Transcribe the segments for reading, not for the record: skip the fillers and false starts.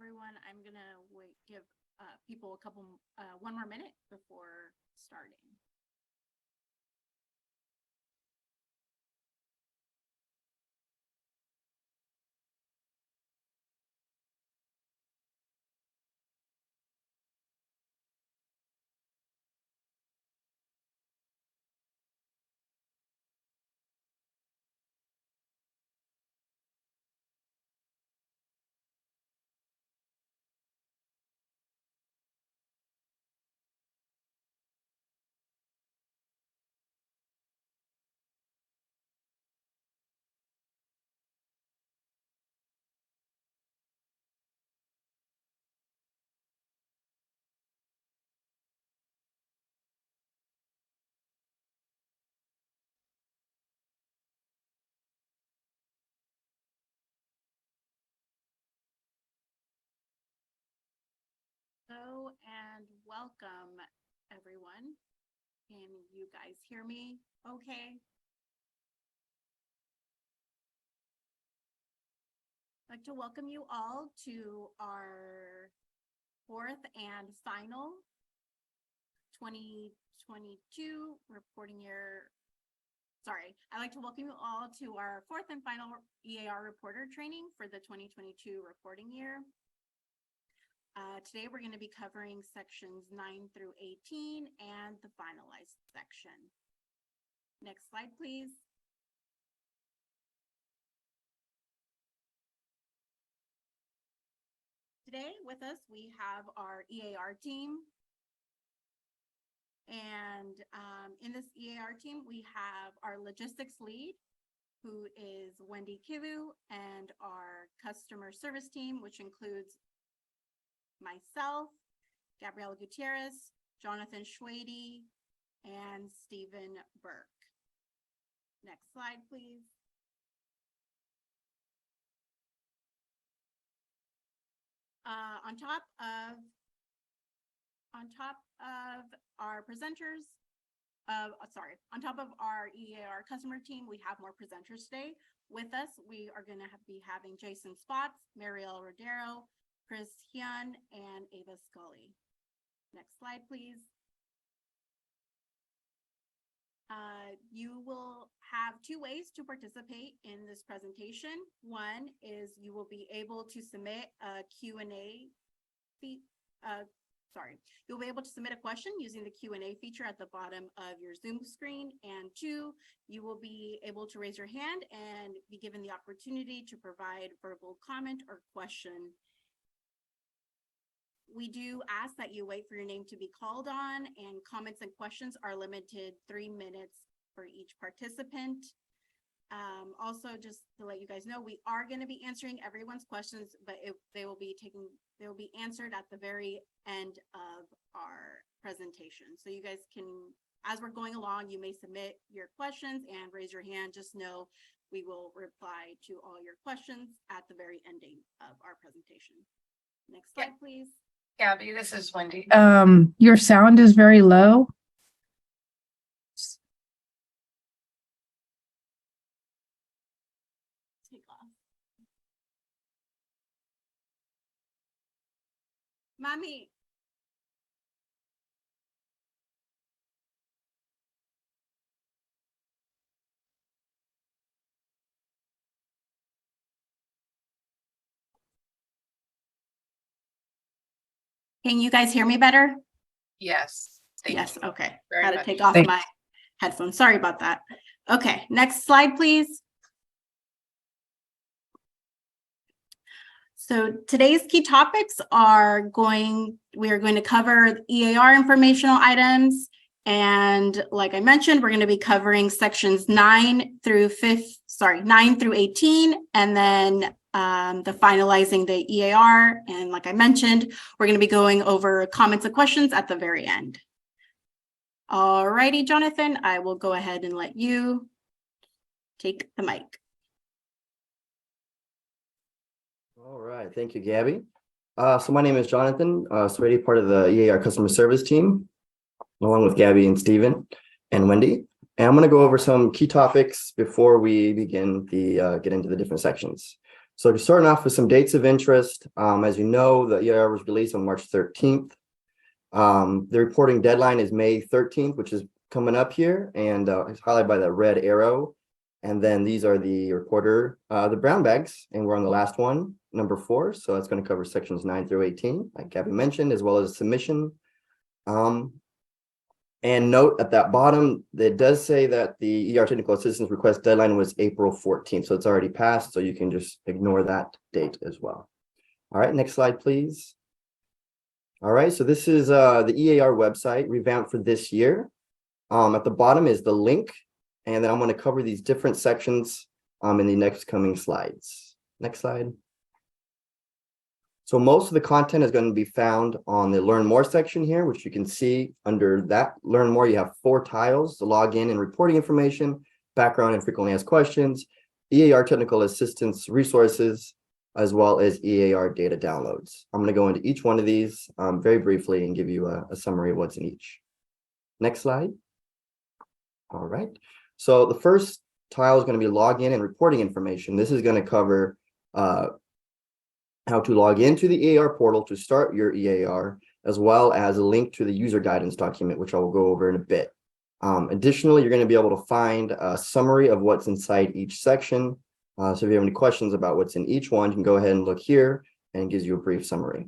everyone. I'm gonna give people one more minute before starting. Hello and welcome, everyone. Can you guys hear me okay? I'd like to welcome you all to our fourth and final 2022 reporting year. I'd like to welcome you all to our fourth and final eAR reporter training for the 2022 reporting year. Today we're going to be covering sections 9 through 18 and the finalized section. Next slide, please. Today with us, we have our eAR team. And in this eAR team, we have our logistics lead, who is Wendy Kivu, and our customer service team, which includes myself, Gabriela Gutierrez, Jonathan Schwady, and Stephen Burke. Next slide, please. On top of our presenters, on top of our eAR customer team, we have more presenters today. With us, we are going to be having Jason Spots, Marielle Rodero, Chris Hyun, and Ava Scully. Next slide, please. You will have two ways to participate in this presentation. One is you will be able to submit a Q&A. You'll be able to submit a question using the Q&A feature at the bottom of your Zoom screen. And two, you will be able to raise your hand and be given the opportunity to provide verbal comment or question. We do ask that you wait for your name to be called on, and comments and questions are limited 3 minutes for each participant. Also, just to let you guys know, we are going to be answering everyone's questions, but they will be answered at the very end of our presentation. So you guys can, as we're going along, you may submit your questions and raise your hand. Just know we will reply to all your questions at the very ending of our presentation. Next slide, please. Gabby, this is Wendy. Your sound is very low. Take off. Mommy. Can you guys hear me better? Yes. Yes. Okay. Very Had to much. take off my headphones. Sorry about that. Okay. Next slide, please. So today's key topics we are going to cover eAR informational items. And like I mentioned, we're going to be covering sections 9 through 18, and then the finalizing the eAR. And like I mentioned, we're going to be going over comments and questions at the very end. All righty, Jonathan, I will go ahead and let you take the mic. All right, thank you, Gabby. So my name is Jonathan, already part of the eAR customer service team, along with Gabby and Stephen and Wendy. And I'm going to go over some key topics before we begin get into the different sections. So starting off with some dates of interest, as you know, the eAR was released on March 13th. The reporting deadline is May 13th, which is coming up here, and it's highlighted by the red arrow. And then these are the reporter, the brown bags, and we're on the last one, number 4. So it's going to cover sections 9 through 18, like Gabby mentioned, as well as submission. And note at that bottom, it does say that the eAR technical assistance request deadline was April 14th. So it's already passed, so you can just ignore that date as well. All right, next slide, please. All right, so this is the eAR website revamped for this year. At the bottom is the link, and then I'm going to cover these different sections in the next coming slides. Next slide. So most of the content is going to be found on the Learn More section here, which you can see under that Learn More, you have 4 tiles: the login and reporting information, background and frequently asked questions, eAR technical assistance resources, as well as eAR data downloads. I'm going to go into each one of these very briefly and give you a summary of what's in each. Next slide. All right. So the first tile is going to be login and reporting information. This is going to cover how to log into the eAR portal to start your eAR, as well as a link to the user guidance document, which I will go over in a bit. Additionally, you're going to be able to find a summary of what's inside each section. So if you have any questions about what's in each one, you can go ahead and look here, and it gives you a brief summary.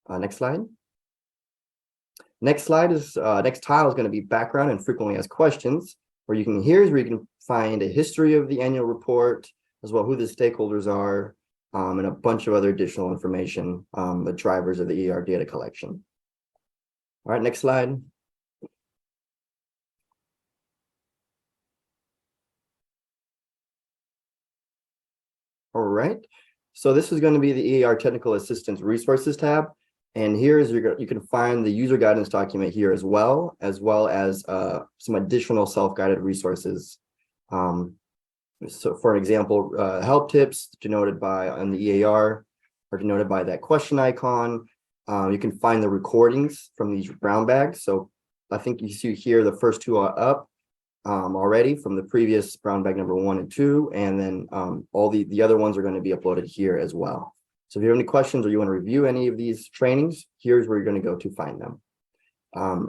Next slide. Next slide is next tile is going to be background and frequently asked questions, where you can find a history of the annual report, as well who the stakeholders are, and a bunch of other additional information, the drivers of the eAR data collection. All right, next slide. All right, so this is going to be the eAR Technical Assistance Resources tab. And here is you can find the user guidance document here as well as some additional self-guided resources. So for example, help tips denoted by on the eAR are denoted by that question icon. You can find the recordings from these brown bags. So I think you see here the first 2 are up already from the previous brown bag number 1 and 2, and then all the other ones are going to be uploaded here as well. So if you have any questions or you want to review any of these trainings, here's where you're going to go to find them.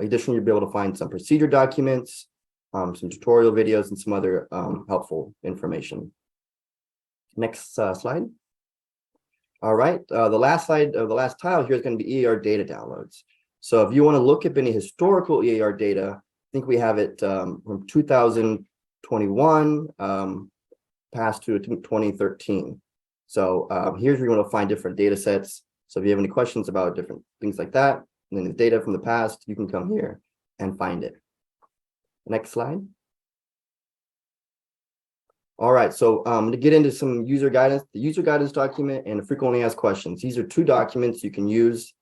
Additionally, you'll be able to find some procedure documents, some tutorial videos, and some other helpful information. Next slide. All right, the last slide of the last tile here is going to be eAR data downloads. So if you want to look at any historical eAR data, I think we have it from 2021 past to 2013. So here's where you want to find different data sets. So if you have any questions about different things like that, and then the data from the past, you can come here and find it. Next slide. All right, so to get into some user guidance, the user guidance document and the frequently asked questions. These are 2 documents you can use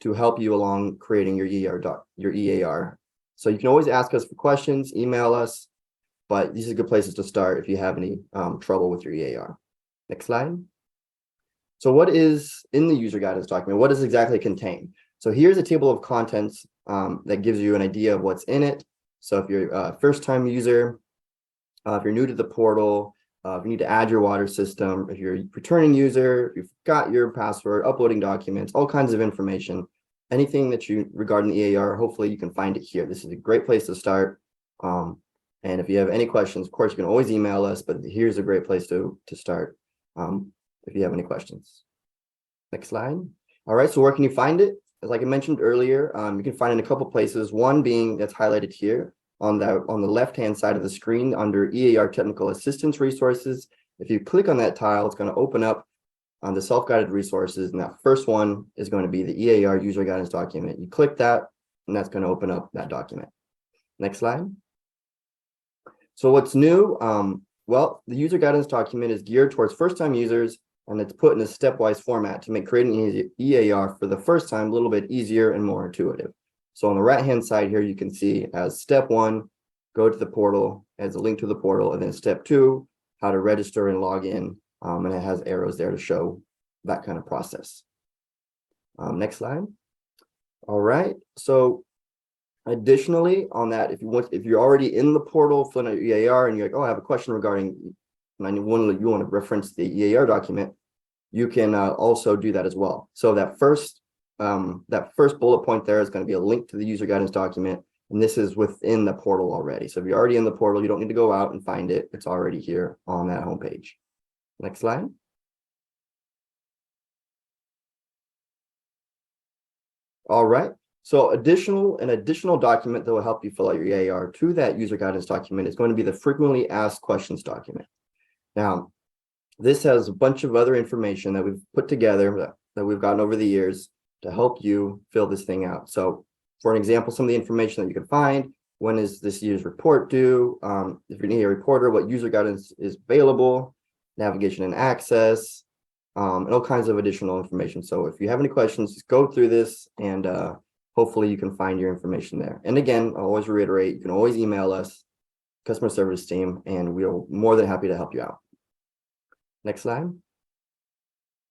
to help you along creating your eAR. So you can always ask us for questions, email us, but these are good places to start if you have any trouble with your eAR. Next slide. So what is in the user guidance document? What does it exactly contain? So here's a table of contents that gives you an idea of what's in it. So if you're a first-time user, if you're new to the portal, if you need to add your water system, if you're a returning user, if you've got your password, uploading documents, all kinds of information, anything that you regarding the eAR, hopefully you can find it here. This is a great place to start. And if you have any questions, of course, you can always email us, but here's a great place to start if you have any questions. Next slide. All right, so where can you find it? Like I mentioned earlier, you can find it in a couple places, one being that's highlighted here on the left-hand side of the screen under eAR Technical Assistance Resources. If you click on that tile, it's going to open up on the self-guided resources, and that first one is going to be the eAR user guidance document. You click that, and that's going to open up that document. Next slide. So what's new? Well, the user guidance document is geared towards first-time users, and it's put in a stepwise format to make creating eAR for the first time a little bit easier and more intuitive. So on the right-hand side here, you can see as step 1, go to the portal, as a link to the portal, and then step 2, how to register and log in, and it has arrows there to show that kind of process. Next slide. All right, so additionally on that, if you're already in the portal filling out your eAR and you're like, oh, I have a question regarding and you want to reference the EAR document, you can also do that as well. So that first bullet point there is going to be a link to the user guidance document, and this is within the portal already. So if you're already in the portal, you don't need to go out and find it. It's already here on that homepage. Next slide. All right. So an additional document that will help you fill out your EAR to that user guidance document is going to be the frequently asked questions document. Now, this has a bunch of other information that we've put together that we've gotten over the years to help you fill this thing out. So for an example, some of the information that you can find: when is this year's report due? If you're an EAR reporter, what user guidance is available, navigation and access, and all kinds of additional information. So if you have any questions, just go through this, and hopefully you can find your information there. And again, I'll always reiterate, you can always email us, customer service team, and we're more than happy to help you out. Next slide.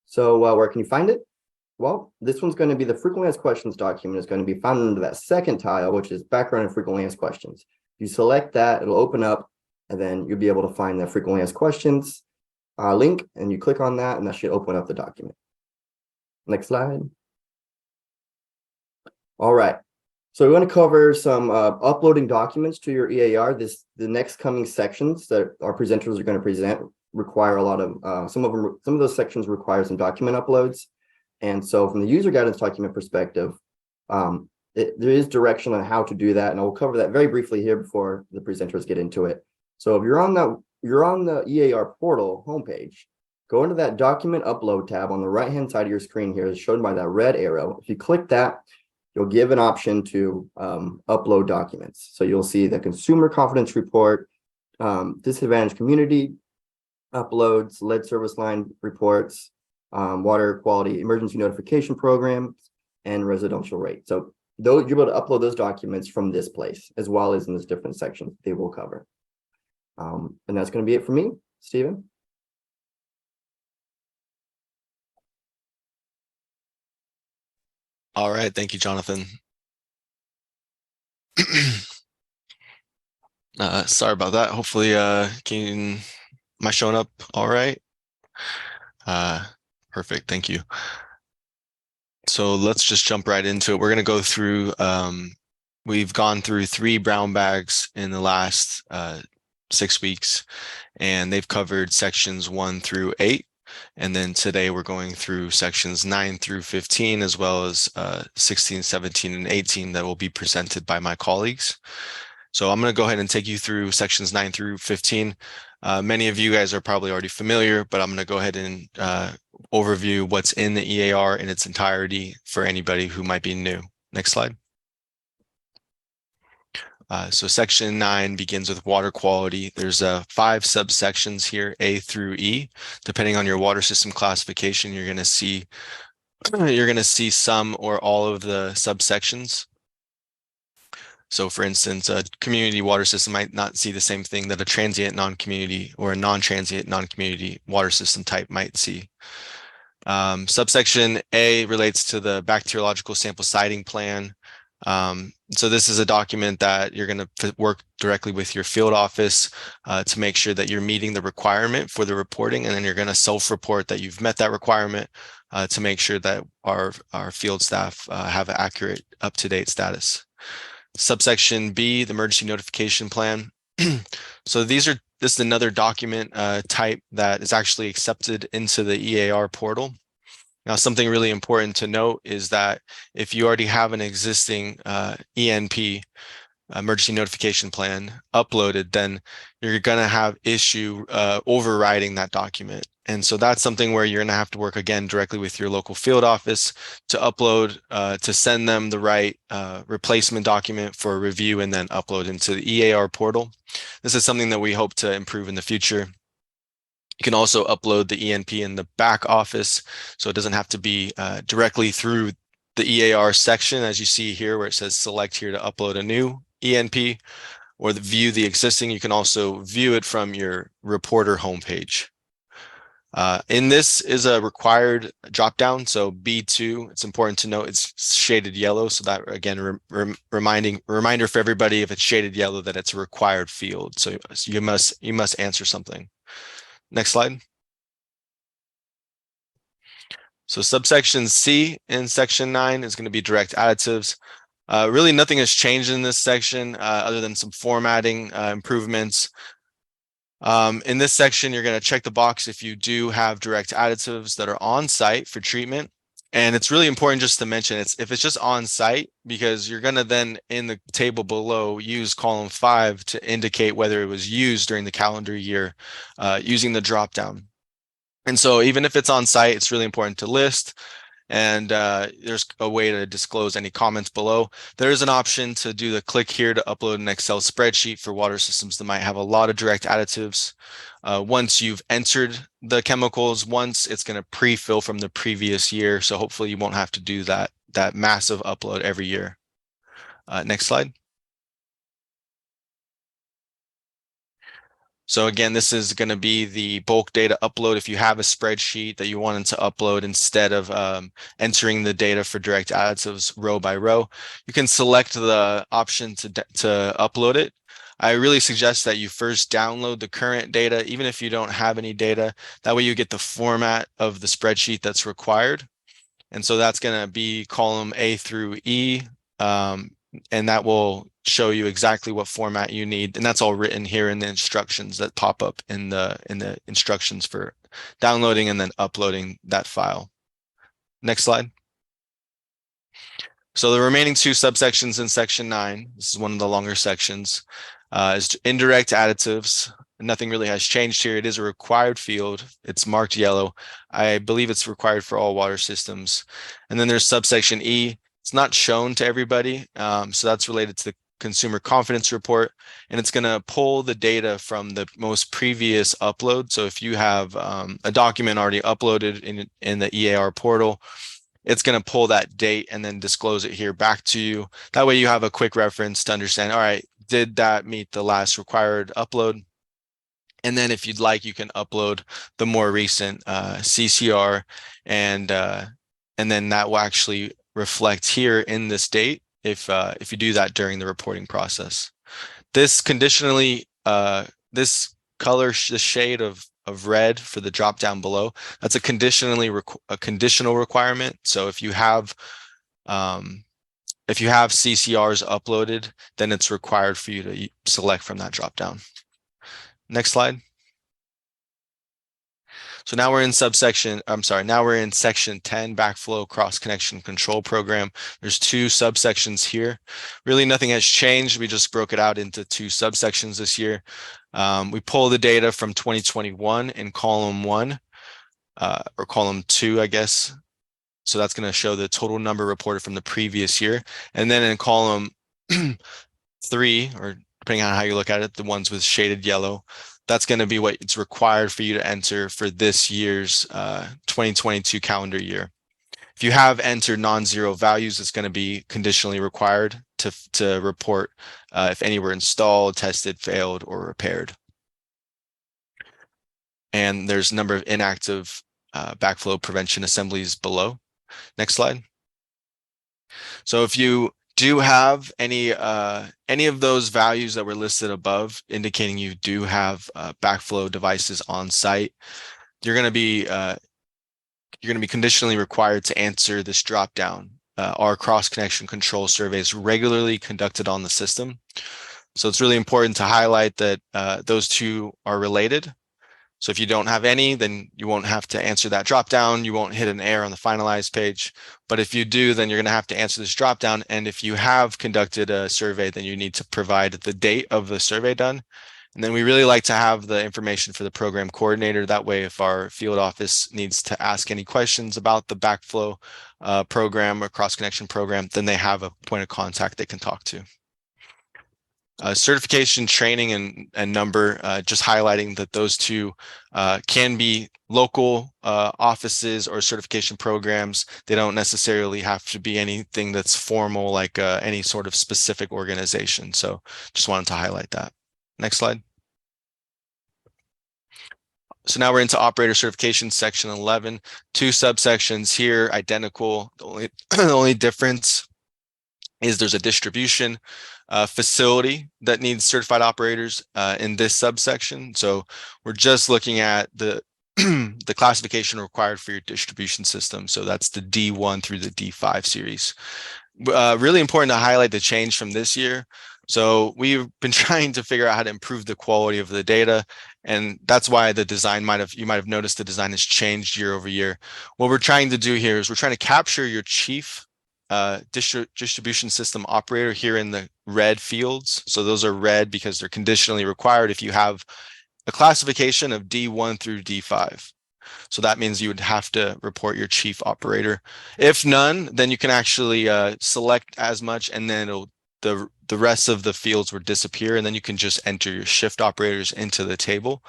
So where can you find it? Well, this one's going to be the frequently asked questions document. Is going to be found under that second tile, which is background and frequently asked questions. You select that, it'll open up, and then you'll be able to find the frequently asked questions link, and you click on that, and that should open up the document. Next slide. All right. So we want to cover some uploading documents to your EAR. The next coming sections that our presenters are going to present require a lot of some of those sections require some document uploads. And so from the user guidance document perspective, there is direction on how to do that, and I'll cover that very briefly here before the presenters get into it. So if you're on the EAR portal homepage, go into that document upload tab on the right-hand side of your screen here, is shown by that red arrow. If you click that, you'll give an option to upload documents. So you'll see the consumer confidence report, disadvantaged community uploads, lead service line reports, water quality emergency notification programs, and residential rate. So you're able to upload those documents from this place, as well as in this different section they will cover. And that's going to be it for me, Stephen. All right, thank you, Jonathan. Sorry about that. Hopefully, am I showing up all right? Perfect, thank you. So let's just jump right into it. We're going to go through, we've gone through 3 brown bags in the last 6 weeks, and they've covered sections 1 through 8. And then today we're going through sections 9 through 15, as well as 16, 17, and 18 that will be presented by my colleagues. So I'm going to go ahead and take you through sections 9 through 15. Many of you guys are probably already familiar, but I'm going to go ahead and overview what's in the EAR in its entirety for anybody who might be new. Next slide. So section 9 begins with water quality. There's 5 subsections here, A through E. Depending on your water system classification, you're going to see some or all of the subsections. So for instance, a community water system might not see the same thing that a transient non-community or a non-transient non-community water system type might see. Subsection A relates to the bacteriological sample siting plan. So this is a document that you're going to work directly with your field office to make sure that you're meeting the requirement for the reporting, and then you're going to self-report that you've met that requirement to make sure that our field staff have an accurate, up-to-date status. Subsection B, the emergency notification plan. So this is another document type that is actually accepted into the EAR portal. Now, something really important to note is that if you already have an existing ENP, emergency notification plan, uploaded, then you're going to have issue overriding that document. And so that's something where you're going to have to work again directly with your local field office to upload, to send them the right replacement document for review and then upload into the EAR portal. This is something that we hope to improve in the future. You can also upload the ENP in the back office, so it doesn't have to be directly through the EAR section, as you see here, where it says select here to upload a new ENP, or view the existing. You can also view it from your reporter homepage. In this is a required dropdown, so B2. It's important to note it's shaded yellow, so that again reminder for everybody, if it's shaded yellow, that it's a required field. So you must answer something. Next slide. So subsection C in section 9 is going to be direct additives. Really nothing has changed in this section other than some formatting improvements. In this section, you're going to check the box if you do have direct additives that are on site for treatment. And it's really important just to mention if it's just on site, because you're going to then in the table below use column 5 to indicate whether it was used during the calendar year using the drop down. And so even if it's on site, it's really important to list. And there's a way to disclose any comments below. There is an option to do the click here to upload an Excel spreadsheet for water systems that might have a lot of direct additives. Once you've entered the chemicals, it's going to pre-fill from the previous year. So hopefully you won't have to do that massive upload every year. Next slide. So again, this is going to be the bulk data upload. If you have a spreadsheet that you wanted to upload instead of entering the data for direct additives row by row, you can select the option to upload it. I really suggest that you first download the current data, even if you don't have any data. That way you get the format of the spreadsheet that's required. And so that's going to be column A through E. And that will show you exactly what format you need. And that's all written here in the instructions that pop up in the instructions for downloading and then uploading that file. Next slide. So the remaining 2 subsections in section 9, this is one of the longer sections, is indirect additives. Nothing really has changed here. It is a required field. It's marked yellow. I believe it's required for all water systems. And then there's subsection E. It's not shown to everybody. So that's related to the consumer confidence report. And it's going to pull the data from the most previous upload. So if you have a document already uploaded in the eAR portal, it's going to pull that date and then disclose it here back to you. That way you have a quick reference to understand, all right, did that meet the last required upload? And then if you'd like, you can upload the more recent CCR and then that will actually reflect here in this date if you do that during the reporting process. This conditionally, this color, the shade of red for the drop down below, that's a conditional requirement. So if you have CCRs uploaded, then it's required for you to select from that drop down. Next slide. So now we're in section 10, backflow cross connection control program. There's 2 subsections here. Really nothing has changed. We just broke it out into 2 subsections this year. We pull the data from 2021 in column 1 or column 2, I guess. So that's going to show the total number reported from the previous year. And then in column 3, or depending on how you look at it, the ones with shaded yellow, that's going to be what it's required for you to enter for this year's 2022 calendar year. If you have entered non-zero values, it's going to be conditionally required to report if any were installed, tested, failed, or repaired. And there's a number of inactive backflow prevention assemblies below. Next slide. So if you do have any of those values that were listed above, indicating you do have backflow devices on site, you're going to be conditionally required to answer this drop down. Our cross connection control surveys regularly conducted on the system. So it's really important to highlight that those 2 are related. So if you don't have any, then you won't have to answer that drop down. You won't hit an error on the finalized page. But if you do, then you're going to have to answer this drop down. And if you have conducted a survey, then you need to provide the date of the survey done. And then we really like to have the information for the program coordinator. That way, if our field office needs to ask any questions about the backflow program or cross connection program, then they have a point of contact they can talk to. Certification, training, and number, just highlighting that those 2 can be local offices or certification programs. They don't necessarily have to be anything that's formal, like any sort of specific organization. So just wanted to highlight that. Next slide. So now we're into operator certification, section 11. 2 subsections here, identical. The only difference is there's a distribution. facility that needs certified operators in this subsection. So we're just looking at the the classification required for your distribution system. So that's the D1 through the D5 series. Really important to highlight the change from this year. So we've been trying to figure out how to improve the quality of the data. And that's why the design you might have noticed the design has changed year over year. What we're trying to do here is we're trying to capture your chief distribution system operator here in the red fields. So those are red because they're conditionally required if you have a classification of D1 through D5. So that means you would have to report your chief operator. If none, then you can actually select as much, and then the rest of the fields will disappear, and then you can just enter your shift operators into the table.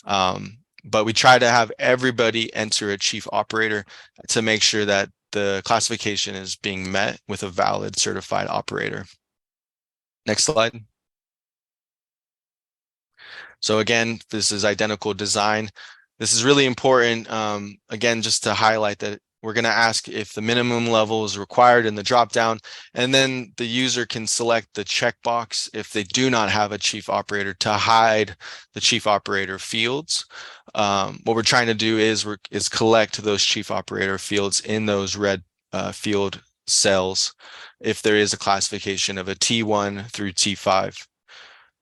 But we try to have everybody enter a chief operator to make sure that the classification is being met with a valid certified operator. Next slide. So again, this is identical design. This is really important, again, just to highlight that we're going to ask if the minimum level is required in the dropdown, and then the user can select the checkbox if they do not have a chief operator to hide the chief operator fields. What we're trying to do is collect those chief operator fields in those red field cells if there is a classification of a T1 through T5.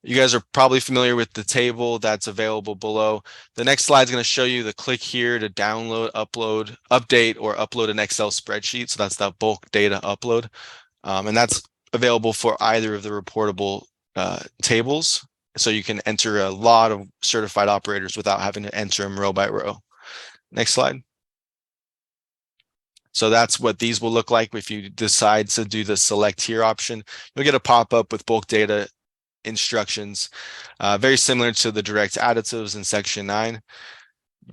You guys are probably familiar with the table that's available below. The next slide is going to show you the click here to download, upload, update, or upload an Excel spreadsheet. So that's the bulk data upload. And that's available for either of the reportable tables. So you can enter a lot of certified operators without having to enter them row by row. Next slide. So that's what these will look like if you decide to do the select here option. You'll get a pop-up with bulk data instructions, very similar to the direct additives in section 9.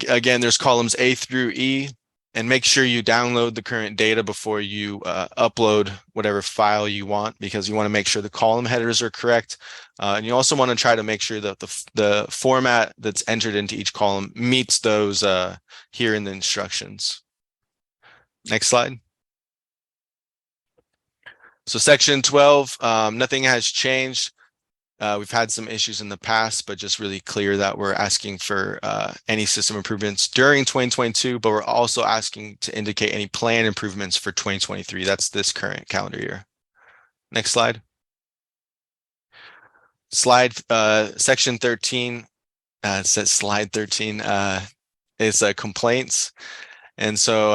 Again, there's columns A through E, and make sure you download the current data before you upload whatever file you want, because you want to make sure the column headers are correct. And you also want to try to make sure that the format that's entered into each column meets those here in the instructions. Next slide. So section 12, nothing has changed. We've had some issues in the past, but just really clear that we're asking for any system improvements during 2022, but we're also asking to indicate any planned improvements for 2023. That's this current calendar year. Next slide. Section 13, it says slide 13, is complaints. And so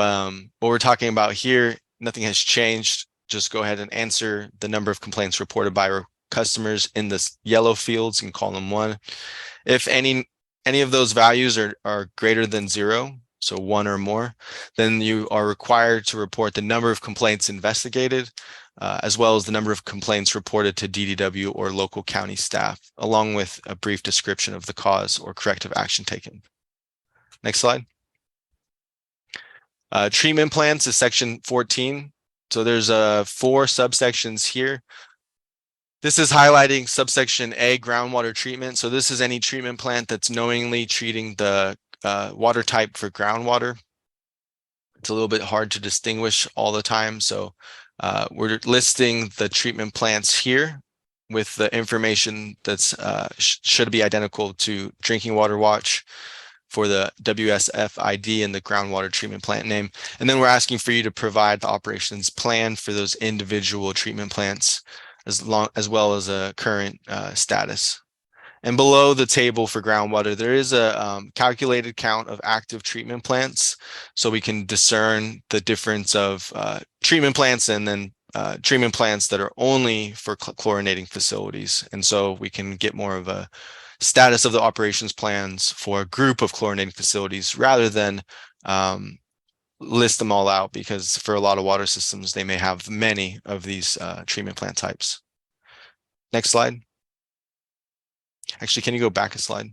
what we're talking about here, nothing has changed. Just go ahead and answer the number of complaints reported by customers in the yellow fields in column 1. If any of those values are greater than 0, so 1 or more, then you are required to report the number of complaints investigated, as well as the number of complaints reported to DDW or local county staff, along with a brief description of the cause or corrective action taken. Next slide. Treatment plants is section 14. So there's 4 subsections here. This is highlighting subsection A, groundwater treatment. So this is any treatment plant that's knowingly treating the water type for groundwater. It's a little bit hard to distinguish all the time. So we're listing the treatment plants here with the information that's should be identical to Drinking Water Watch for the WSF ID and the groundwater treatment plant name. And then we're asking for you to provide the operations plan for those individual treatment plants, as well as a current status. And below the table for groundwater, there is a calculated count of active treatment plants, so we can discern the difference of treatment plants and then treatment plants that are only for chlorinating facilities. And so we can get more of a status of the operations plans for a group of chlorinating facilities rather than list them all out, because for a lot of water systems, they may have many of these treatment plant types. Next slide. Actually, can you go back a slide?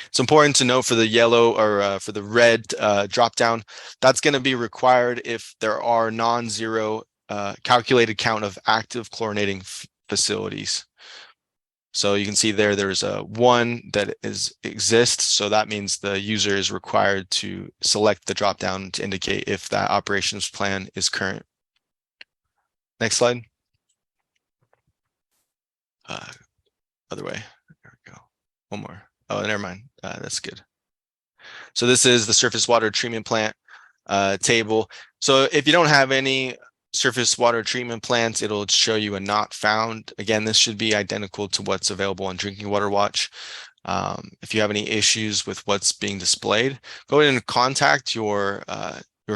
It's important to note for the yellow or for the red drop down, that's going to be required if there are non-zero calculated count of active chlorinating facilities. So you can see there's a 1 that exists. So that means the user is required to select the drop down to indicate if that operations plan is current. Next slide. other way. There we go. One more. Oh, never mind. That's good. So this is the surface water treatment plant table. So if you don't have any surface water treatment plants, it'll show you a not found. Again, this should be identical to what's available on Drinking Water Watch. If you have any issues with what's being displayed, go ahead and contact your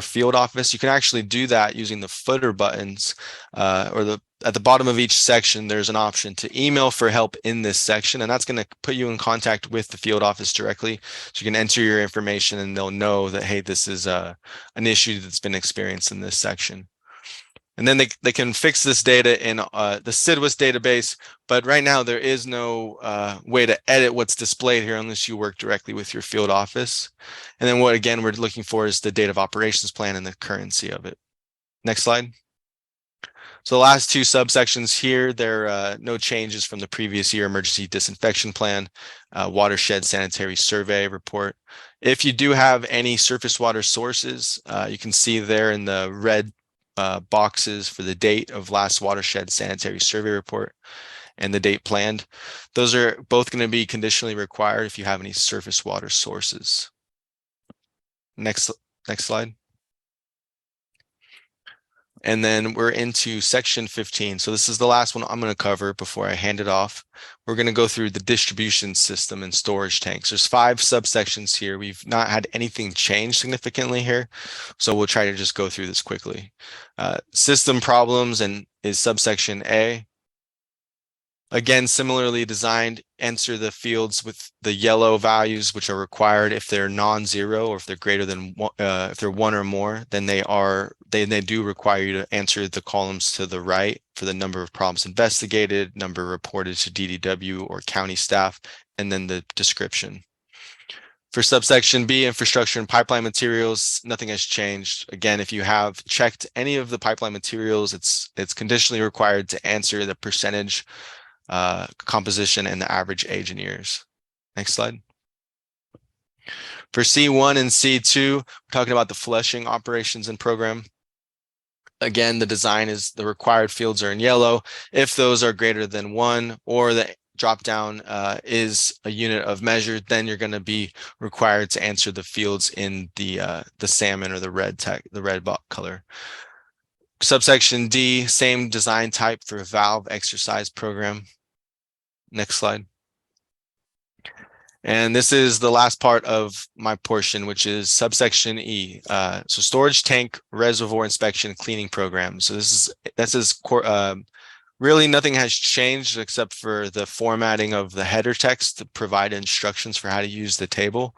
field office. You can actually do that using the footer buttons or at the bottom of each section, there's an option to email for help in this section, and that's going to put you in contact with the field office directly. So you can enter your information and they'll know that, hey, this is an issue that's been experienced in this section. And then they can fix this data in the SWRCB database, but right now there is no way to edit what's displayed here unless you work directly with your field office. And then what, again, we're looking for is the date of operations plan and the currency of it. Next slide. So the last two subsections here, there are no changes from the previous year emergency disinfection plan, watershed sanitary survey report. If you do have any surface water sources, you can see there in the red boxes for the date of last watershed sanitary survey report and the date planned. Those are both going to be conditionally required if you have any surface water sources. Next slide. And then we're into section 15. So this is the last one I'm going to cover before I hand it off. We're going to go through the distribution system and storage tanks. There's 5 subsections here. We've not had anything change significantly here. So we'll try to just go through this quickly. System problems and is subsection A. Again, similarly designed, enter the fields with the yellow values, which are required. If they're non-zero or if they're greater than if they're 1 or more, then they do require you to answer the columns to the right for the number of problems investigated, number reported to DDW or county staff, and then the description. For subsection B, infrastructure and pipeline materials, nothing has changed. Again, if you have checked any of the pipeline materials, it's conditionally required to answer the percentage, composition, and the average age in years. Next slide. For C1 and C2, we're talking about the flushing operations and program. Again, the design is the required fields are in yellow. If those are greater than 1 or the drop down is a unit of measure, then you're going to be required to answer the fields in the salmon or the red color. Subsection D, same design type for valve exercise program. Next slide. And this is the last part of my portion, which is subsection E. So storage tank reservoir inspection cleaning program. So this is really nothing has changed except for the formatting of the header text to provide instructions for how to use the table.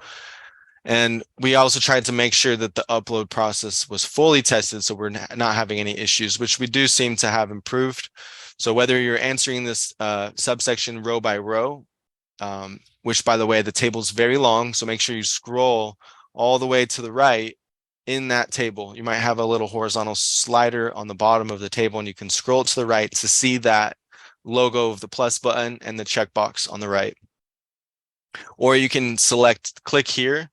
And we also tried to make sure that the upload process was fully tested, so we're not having any issues, which we do seem to have improved. So whether you're answering this subsection row by row, which, by the way, the table is very long, so make sure you scroll all the way to the right in that table. You might have a little horizontal slider on the bottom of the table, and you can scroll to the right to see that logo of the plus button and the checkbox on the right. Or you can click here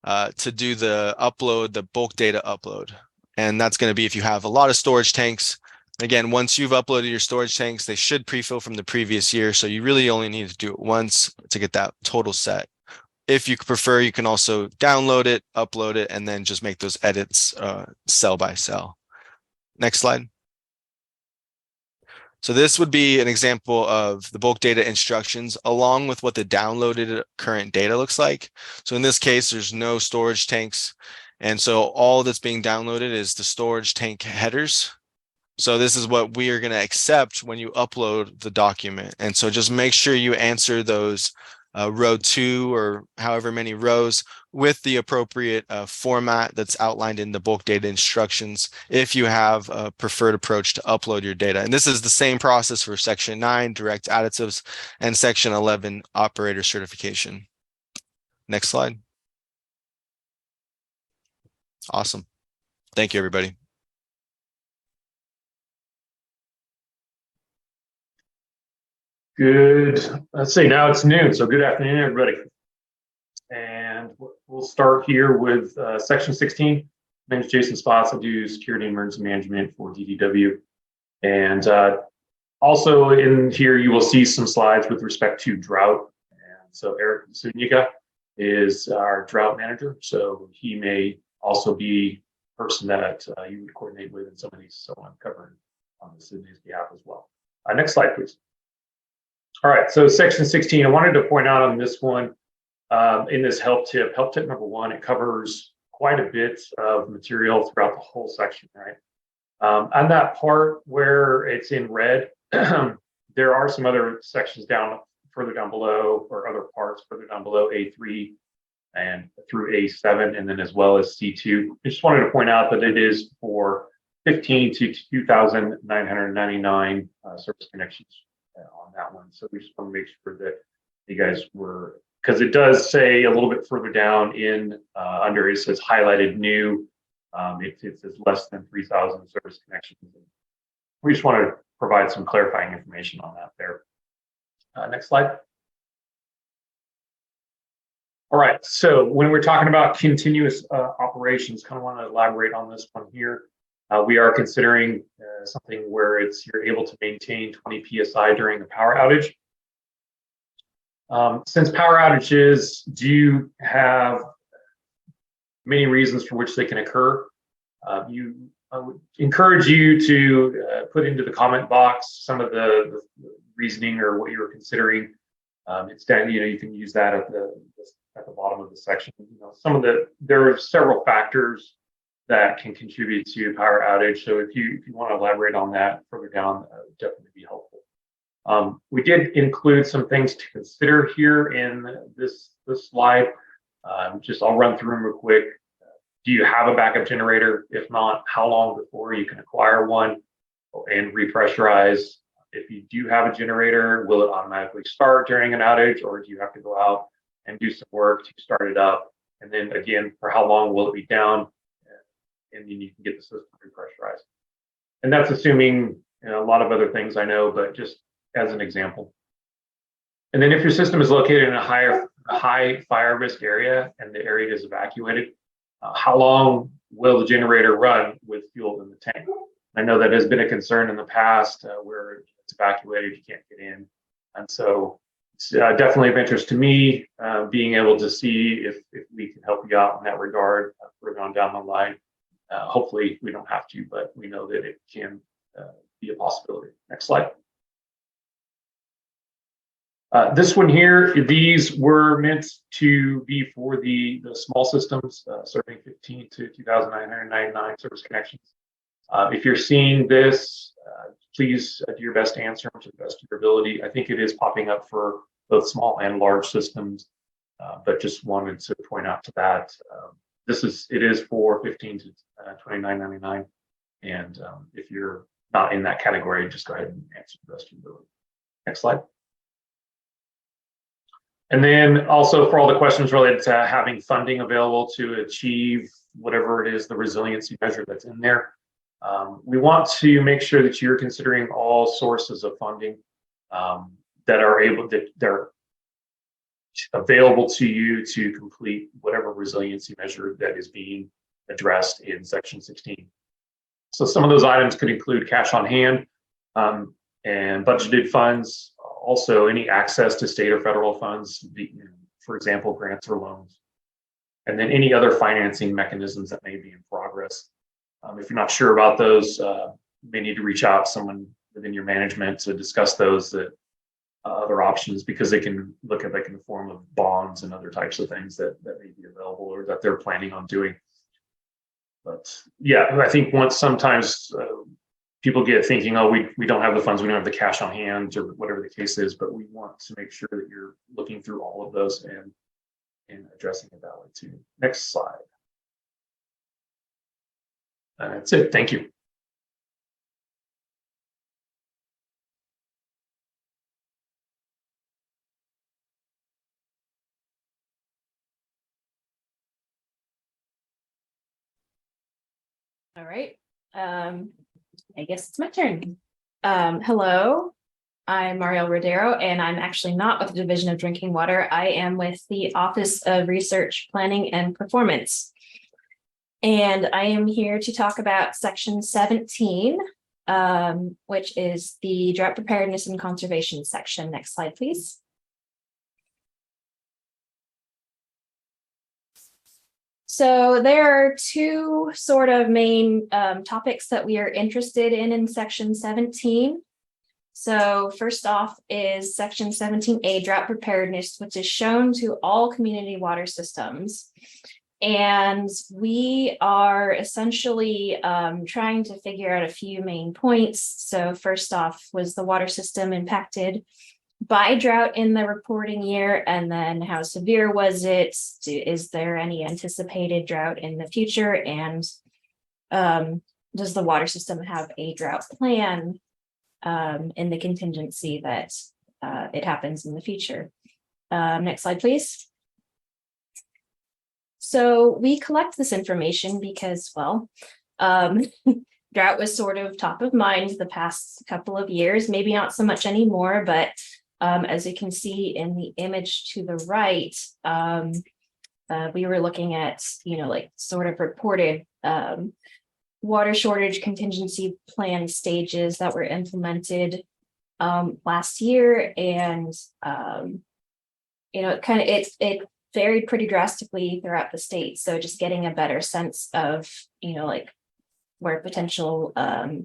to do the upload, the bulk data upload. And that's going to be if you have a lot of storage tanks. Again, once you've uploaded your storage tanks, they should pre-fill from the previous year. So you really only need to do it once to get that total set. If you prefer, you can also download it, upload it, and then just make those edits cell by cell. Next slide. So this would be an example of the bulk data instructions along with what the downloaded current data looks like. So in this case, there's no storage tanks. And so all that's being downloaded is the storage tank headers. So this is what we are going to accept when you upload the document. And so just make sure you answer those row 2 or however many rows with the appropriate format that's outlined in the bulk data instructions if you have a preferred approach to upload your data. And this is the same process for section 9, direct additives, and section 11, operator certification. Next slide. Awesome. Thank you, everybody. Good. Let's see, now it's noon, so good afternoon, everybody. And we'll start here with section 16. My name is Jason Spots. I do security and emergency management for DDW. And Also in here, you will see some slides with respect to drought. And so Eric Zuniga is our drought manager. So he may also be a person that you would coordinate with in some of these. So I'm covering on the Sydney's behalf as well. Next slide, please. All right, so section 16, I wanted to point out on this one, in this help tip number 1, it covers quite a bit of material throughout the whole section, right? On that part where it's in red, there are some other sections further down below, or other parts further down below, A3 and through A7, and then as well as C2. I just wanted to point out that it is for 15 to 2,999 service connections on that one. So we just want to make sure that you guys were, because it does say a little bit further down in under it says highlighted new. It says less than 3,000 service connections. We just want to provide some clarifying information on that there. Next slide. All right, so when we're talking about continuous operations, kind of want to elaborate on this one here. We are considering something where you're able to maintain 20 PSI during a power outage. Since power outages do have many reasons for which they can occur, I would encourage you to put into the comment box some of the reasoning or what you're considering. It's down, you can use that at the bottom of the section. There are several factors that can contribute to power outage. So if you want to elaborate on that further down, would definitely be helpful. We did include some things to consider here in this slide. I'll run through them real quick. Do you have a backup generator? If not, how long before you can acquire one and repressurize? If you do have a generator, will it automatically start during an outage, or do you have to go out and do some work to start it up? And then again, for how long will it be down? And then you can get the system repressurized. And that's assuming a lot of other things I know, but just as an example. And then if your system is located in a high fire risk area and the area is evacuated, how long will the generator run with fuel in the tank? I know that has been a concern in the past where it's evacuated, you can't get in. And so it's definitely of interest to me, being able to see if we can help you out in that regard further on down the line. Hopefully we don't have to, but we know that it can be a possibility. Next slide. This one here, these were meant to be for the small systems serving 15 to 2,999 service connections. If you're seeing this, please do your best to answer them to the best of your ability. I think it is popping up for both small and large systems, but just wanted to point out to that. It is for 15 to 29.99, and if you're not in that category, just go ahead and answer the best of your ability. Next slide. And then also for all the questions related to having funding available to achieve whatever it is, the resiliency measure that's in there. We want to make sure that you're considering all sources of funding that are available to you to complete whatever resiliency measure that is being addressed in section 16. So some of those items could include cash on hand and budgeted funds, also any access to state or federal funds, for example, grants or loans, and then any other financing mechanisms that may be in progress. If you're not sure about those, you may need to reach out to someone within your management to discuss those other options, because they can look at like in the form of bonds and other types of things that may be available or that they're planning on doing. But yeah, I think sometimes people get thinking, oh, we don't have the funds, we don't have the cash on hand, or whatever the case is, but we want to make sure that you're looking through all of those and addressing it that way too. Next slide. That's it. Thank you. All right. I guess it's my turn. Hello, I'm Mariel Rodero, and I'm actually not with the Division of Drinking Water. I am with the Office of Research, Planning, and Performance. And I am here to talk about section 17, which is the drought preparedness and conservation section. Next slide, please. So there are two sort of main topics that we are interested in section 17. So first off is section 17A, drought preparedness, which is shown to all community water systems. And we are essentially trying to figure out a few main points. So first off, was the water system impacted by drought in the reporting year? And then how severe was it? Is there any anticipated drought in the future? And does the water system have a drought plan in the contingency that it happens in the future? Next slide, please. So we collect this information because, well, drought was sort of top of mind the past couple of years, maybe not so much anymore, but as you can see in the image to the right, we were looking at, like sort of reported water shortage contingency plan stages that were implemented last year. And, it varied pretty drastically throughout the state. So just getting a better sense of, like where potential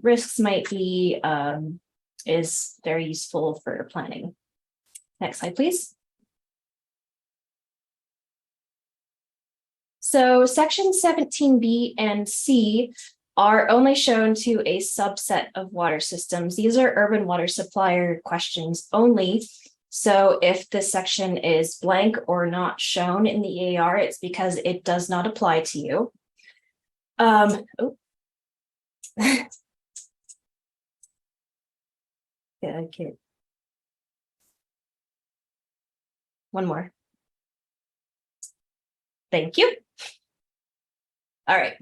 risks might be is very useful for planning. Next slide, please. So section 17B and C are only shown to a subset of water systems. These are urban water supplier questions only. So if this section is blank or not shown in the eAR, it's because it does not apply to you. Yeah, I can't. One more. Thank you. All right.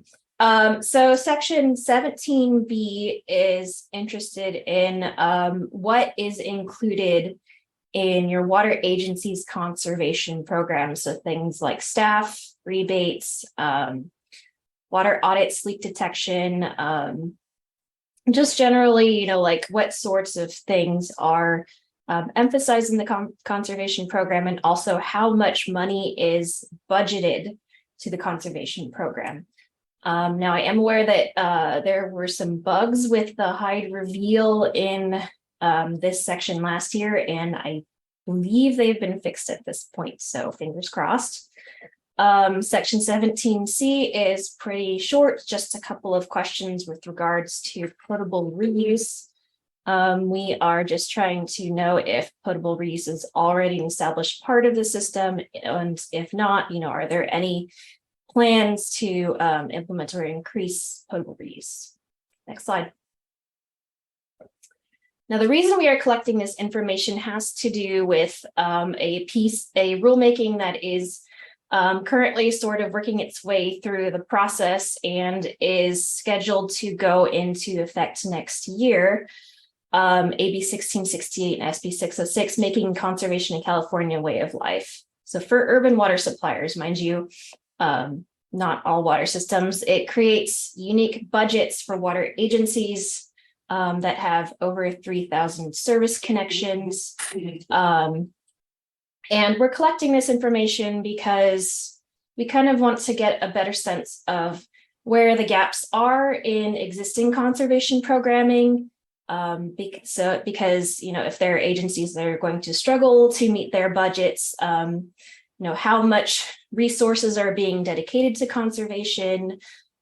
So section 17B is interested in what is included in your water agency's conservation program. So things like staff, rebates, water audits, leak detection, just generally, like what sorts of things are emphasized in the conservation program, and also how much money is budgeted to the conservation program. Now, I am aware that there were some bugs with the hide reveal in this section last year, and I believe they've been fixed at this point, so fingers crossed. Section 17C is pretty short, just a couple of questions with regards to potable reuse. We are just trying to know if potable reuse is already an established part of the system, and if not, are there any plans to implement or increase potable reuse? Next slide. Now, the reason we are collecting this information has to do with a rulemaking that is currently sort of working its way through the process and is scheduled to go into effect next year. AB 1668 and SB 606, making conservation in California a way of life. So for urban water suppliers, mind you, not all water systems, it creates unique budgets for water agencies that have over 3,000 service connections. And we're collecting this information because we kind of want to get a better sense of where the gaps are in existing conservation programming. Because if there are agencies that are going to struggle to meet their budgets, how much resources are being dedicated to conservation,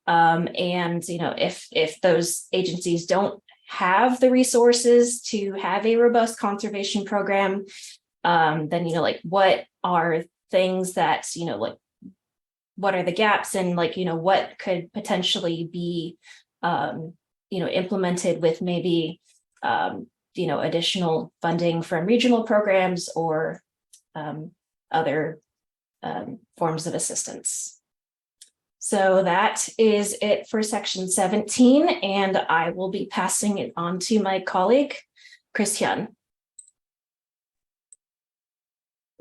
and if those agencies don't have the resources to have a robust conservation program, then like what are things that what are the gaps, and what could potentially be implemented with maybe additional funding from regional programs or other forms of assistance. So that is it for section 17, and I will be passing it on to my colleague, Christian.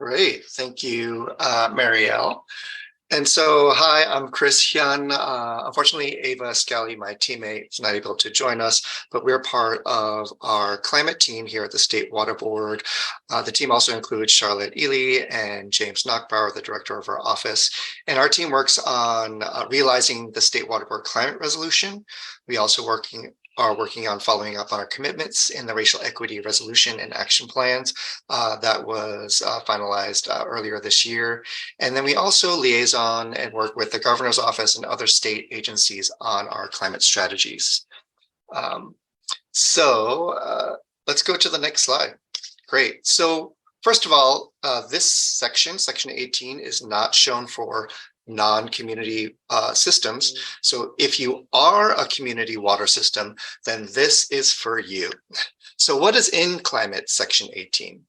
Great, thank you, Marielle. And so, hi, I'm Chris Hyun. Unfortunately, Ava Scally, my teammate, is not able to join us, but we're part of our climate team here at the State Water Board. The team also includes Charlotte Ely and James Knockbauer, the director of our office. And our team works on realizing the State Water Board climate resolution. We also are working on following up on our commitments in the racial equity resolution and action plans that was finalized earlier this year. And then we also liaison and work with the governor's office and other state agencies on our climate strategies. Let's go to the next slide. Great. So first of all, this section 18, is not shown for non-community systems. So if you are a community water system, then this is for you. So what is in climate section 18?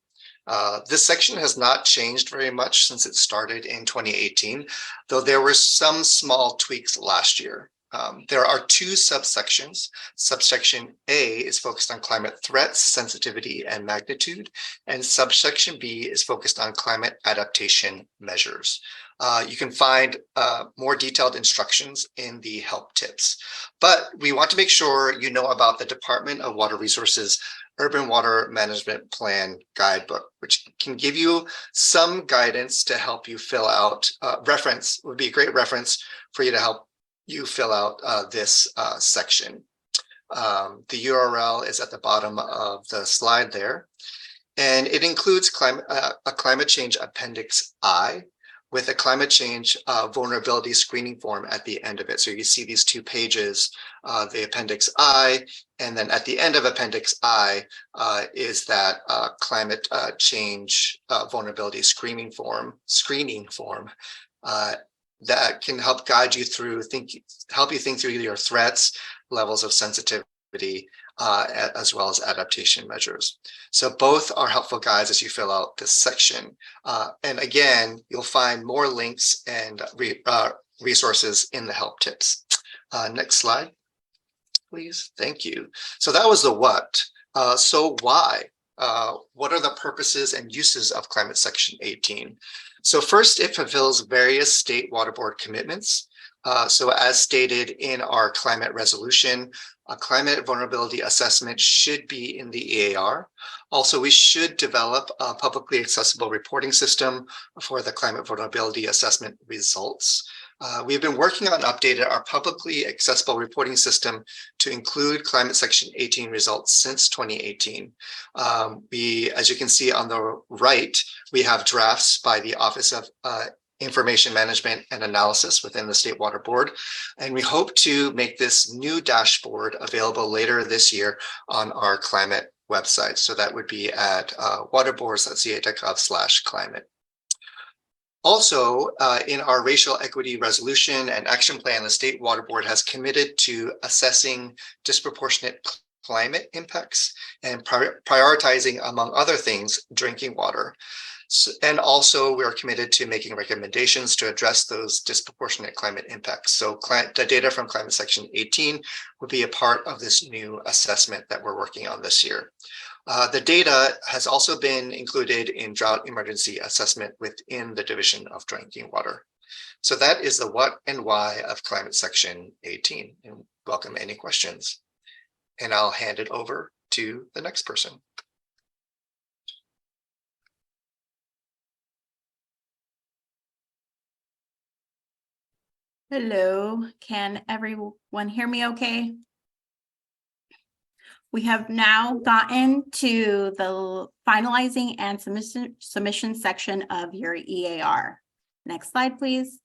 This section has not changed very much since it started in 2018, though there were some small tweaks last year. There are two subsections. Subsection A is focused on climate threats, sensitivity, and magnitude, and subsection B is focused on climate adaptation measures. You can find more detailed instructions in the help tips, but we want to make sure you know about the Department of Water Resources Urban Water Management Plan Guidebook, which can give you some guidance to help you fill out. Reference would be a great reference for you to help you fill out this section. The URL is at the bottom of the slide there, and it includes a climate change appendix I with a climate change vulnerability screening form at the end of it. So you see these two pages, the appendix I, and then at the end of appendix I is that climate change vulnerability screening form that can help guide you through, help you think through your threats, levels of sensitivity, as well as adaptation measures. So both are helpful guides as you fill out this section. And again, you'll find more links and resources in the help tips. Next slide, please. Thank you. So that was the what. So why? What are the purposes and uses of climate section 18? So first, it fulfills various state water board commitments. So as stated in our climate resolution, a climate vulnerability assessment should be in the eAR. Also, we should develop a publicly accessible reporting system for the climate vulnerability assessment results. We've been working on updating our publicly accessible reporting system to include climate section 18 results since 2018. As you can see on the right, we have drafts by the Office of Information Management and Analysis within the State Water Board. And we hope to make this new dashboard available later this year on our climate website. So that would be at waterboards.ca.gov/climate. Also, in our racial equity resolution and action plan, the State Water Board has committed to assessing disproportionate climate impacts and prioritizing, among other things, drinking water. And also, we are committed to making recommendations to address those disproportionate climate impacts. So the data from climate section 18 would be a part of this new assessment that we're working on this year. The data has also been included in drought emergency assessment within the Division of Drinking Water. So that is the what and why of climate section 18. And welcome any questions. And I'll hand it over to the next person. Hello, can everyone hear me okay? We have now gotten to the finalizing and submission section of your eAR. Next slide, please.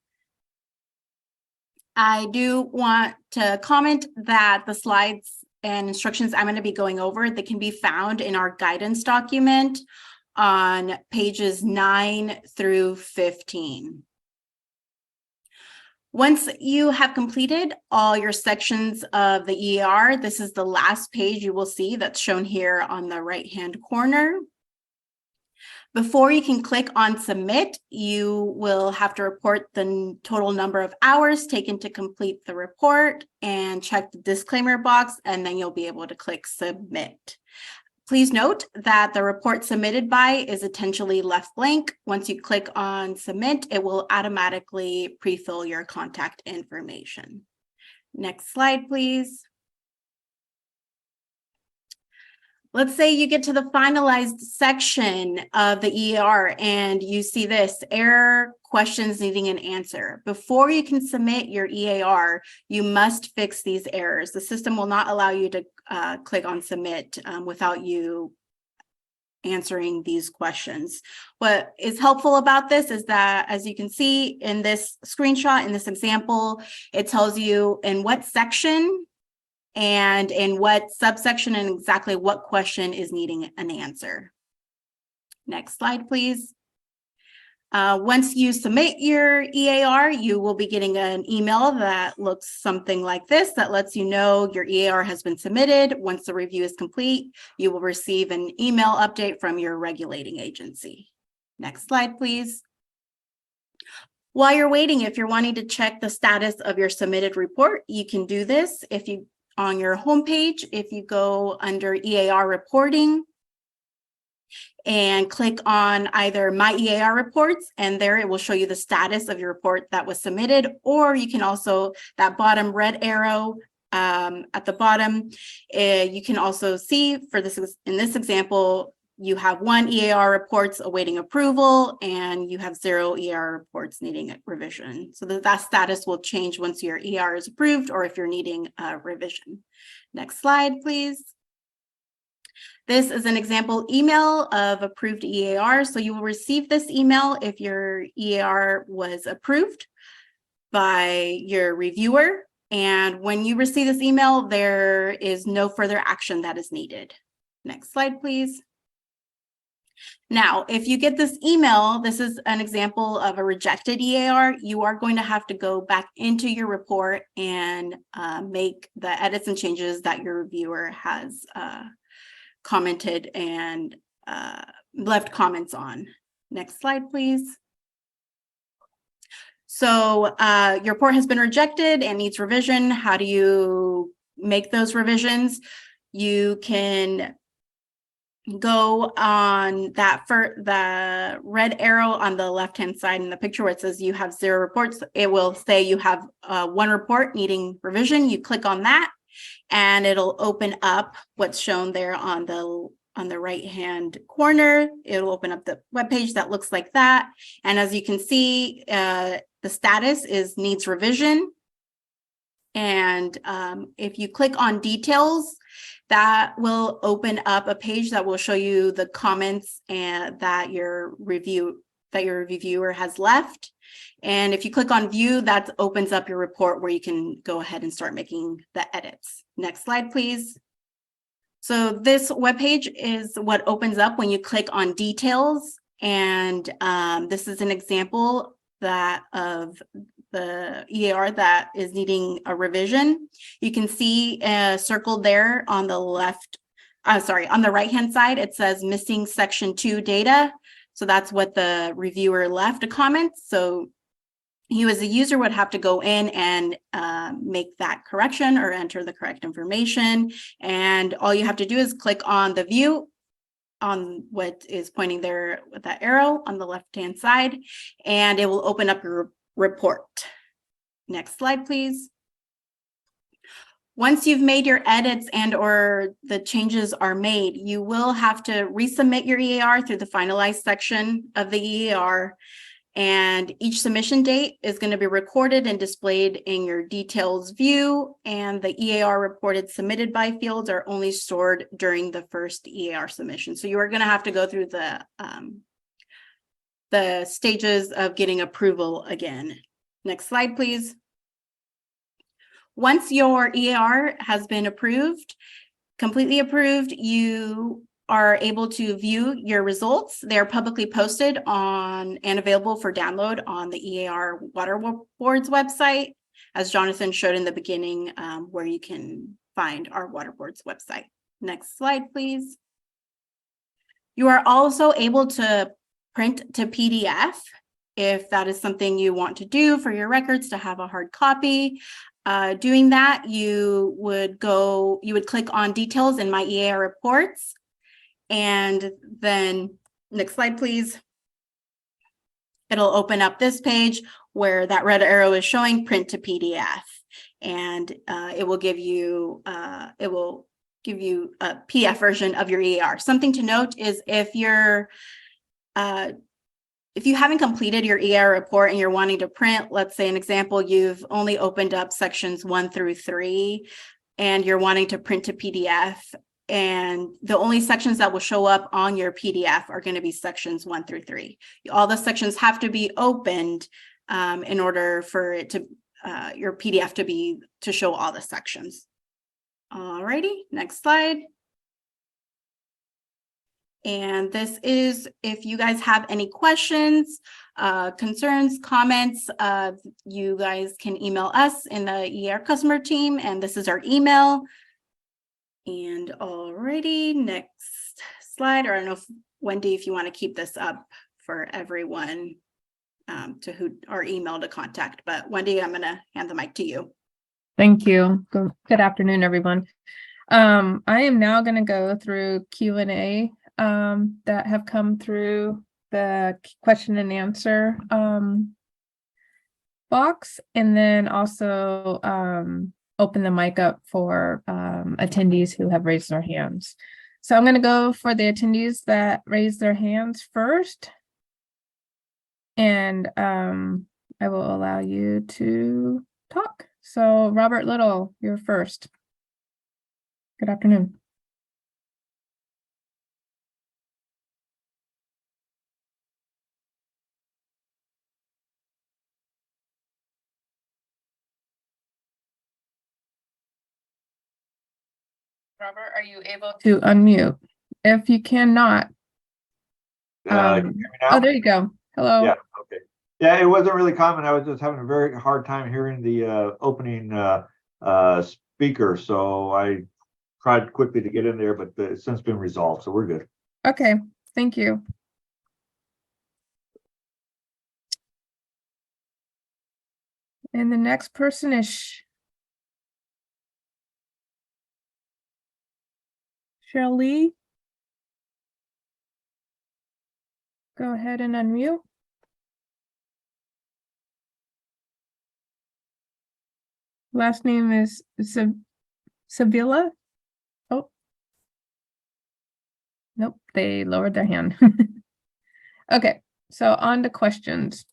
I do want to comment that the slides and instructions I'm going to be going over, they can be found in our guidance document on pages 9 through 15. Once you have completed all your sections of the eAR, this is the last page you will see that's shown here on the right-hand corner. Before you can click on submit, you will have to report the total number of hours taken to complete the report and check the disclaimer box, and then you'll be able to click submit. Please note that the report submitted by is intentionally left blank. Once you click on submit, it will automatically pre-fill your contact information. Next slide, please. Let's say you get to the finalized section of the eAR and you see this error questions needing an answer. Before you can submit your eAR, you must fix these errors. The system will not allow you to click on submit without you answering these questions. What is helpful about this is that, as you can see in this screenshot, in this example, it tells you in what section and in what subsection and exactly what question is needing an answer. Next slide, please. Once you submit your eAR, you will be getting an email that looks something like this that lets you know your eAR has been submitted. Once the review is complete, you will receive an email update from your regulating agency. Next slide, please. While you're waiting, if you're wanting to check the status of your submitted report, you can do this on your homepage. If you go under eAR reporting, and click on either My eAR Reports, and there it will show you the status of your report that was submitted, or you can also, that bottom red arrow at the bottom, you can also see for this, in this example, you have 1 eAR reports awaiting approval, and you have 0 eAR reports needing revision. So that status will change once your eAR is approved or if you're needing a revision. Next slide, please. This is an example email of approved eAR. So you will receive this email if your eAR was approved by your reviewer. And when you receive this email, there is no further action that is needed. Next slide, please. Now, if you get this email, this is an example of a rejected eAR. You are going to have to go back into your report and make the edits and changes that your reviewer has commented and left comments on. Next slide, please. So your report has been rejected and needs revision. How do you make those revisions? You can go on that for the red arrow on the left-hand side in the picture where it says you have 0 reports. It will say you have 1 report needing revision. You click on that, and it'll open up what's shown there on the right-hand corner. It'll open up the webpage that looks like that. And as you can see, the status is needs revision. And if you click on details, that will open up a page that will show you the comments and that your reviewer has left. And if you click on view, that opens up your report where you can go ahead and start making the edits. Next slide, please. So this webpage is what opens up when you click on details. And this is an example of the eAR that is needing a revision. You can see circled there on the left, on the right-hand side, it says missing section 2 data. So that's what the reviewer left a comment. So you as a user would have to go in and make that correction or enter the correct information. And all you have to do is click on the view on what is pointing there with that arrow on the left-hand side, and it will open up your report. Next slide, please. Once you've made your edits and or the changes are made, you will have to resubmit your eAR through the finalized section of the eAR. And each submission date is going to be recorded and displayed in your details view. And the eAR reported submitted by fields are only stored during the first eAR submission. So you are going to have to go through the stages of getting approval again. Next slide, please. Once your eAR has been approved, completely approved, you are able to view your results. They're publicly posted on and available for download on the eAR Water Board's website, as Jonathan showed in the beginning, where you can find our Water Board's website. Next slide, please. You are also able to print to PDF if that is something you want to do for your records to have a hard copy. Doing that, you would click on details in My eAR Reports. And then next slide, please. It'll open up this page where that red arrow is showing print to PDF. And it will give you a PDF version of your eAR. Something to note is if you haven't completed your eAR report and you're wanting to print, let's say an example, you've only opened up sections 1 through 3 and you're wanting to print to PDF, and the only sections that will show up on your PDF are going to be sections 1 through 3. All the sections have to be opened in order for it to your PDF to show all the sections. Alrighty, next slide. And this is, if you guys have any questions, concerns, comments, you guys can email us in the eAR customer team, and this is our email. And already next slide, or I don't know if Wendy, if you want to keep this up for everyone to who our email to contact, but Wendy, I'm going to hand the mic to you. Thank you. Good afternoon, everyone. I am now going to go through Q&A that have come through the question and answer box, and then also open the mic up for attendees who have raised their hands. So I'm going to go for the attendees that raised their hands first. And I will allow you to talk. So Robert Little, you're first. Good afternoon. Robert, are you able to unmute? If you cannot, Can you hear me now? oh, there you go. Hello. Yeah, okay. Yeah, it wasn't really common. I was just having a very hard time hearing the opening speaker, so I tried quickly to get in there, but it's since been resolved, so we're good. Okay, thank you. And the next person is Shirley. Go ahead and unmute. Last name is Sevilla. Oh, nope, they lowered their hand. Okay, so on to questions.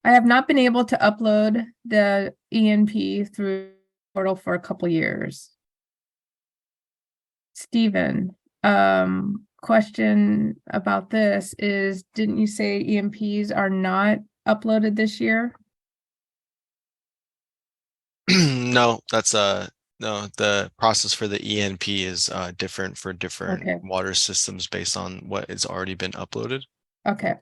I have not been able to upload the ENP through portal for a couple years. Stephen, question about this is, didn't you say EMPs are not uploaded this year? No, that's no, the process for the ENP is different for different Okay. water systems based on what has already been uploaded. Okay.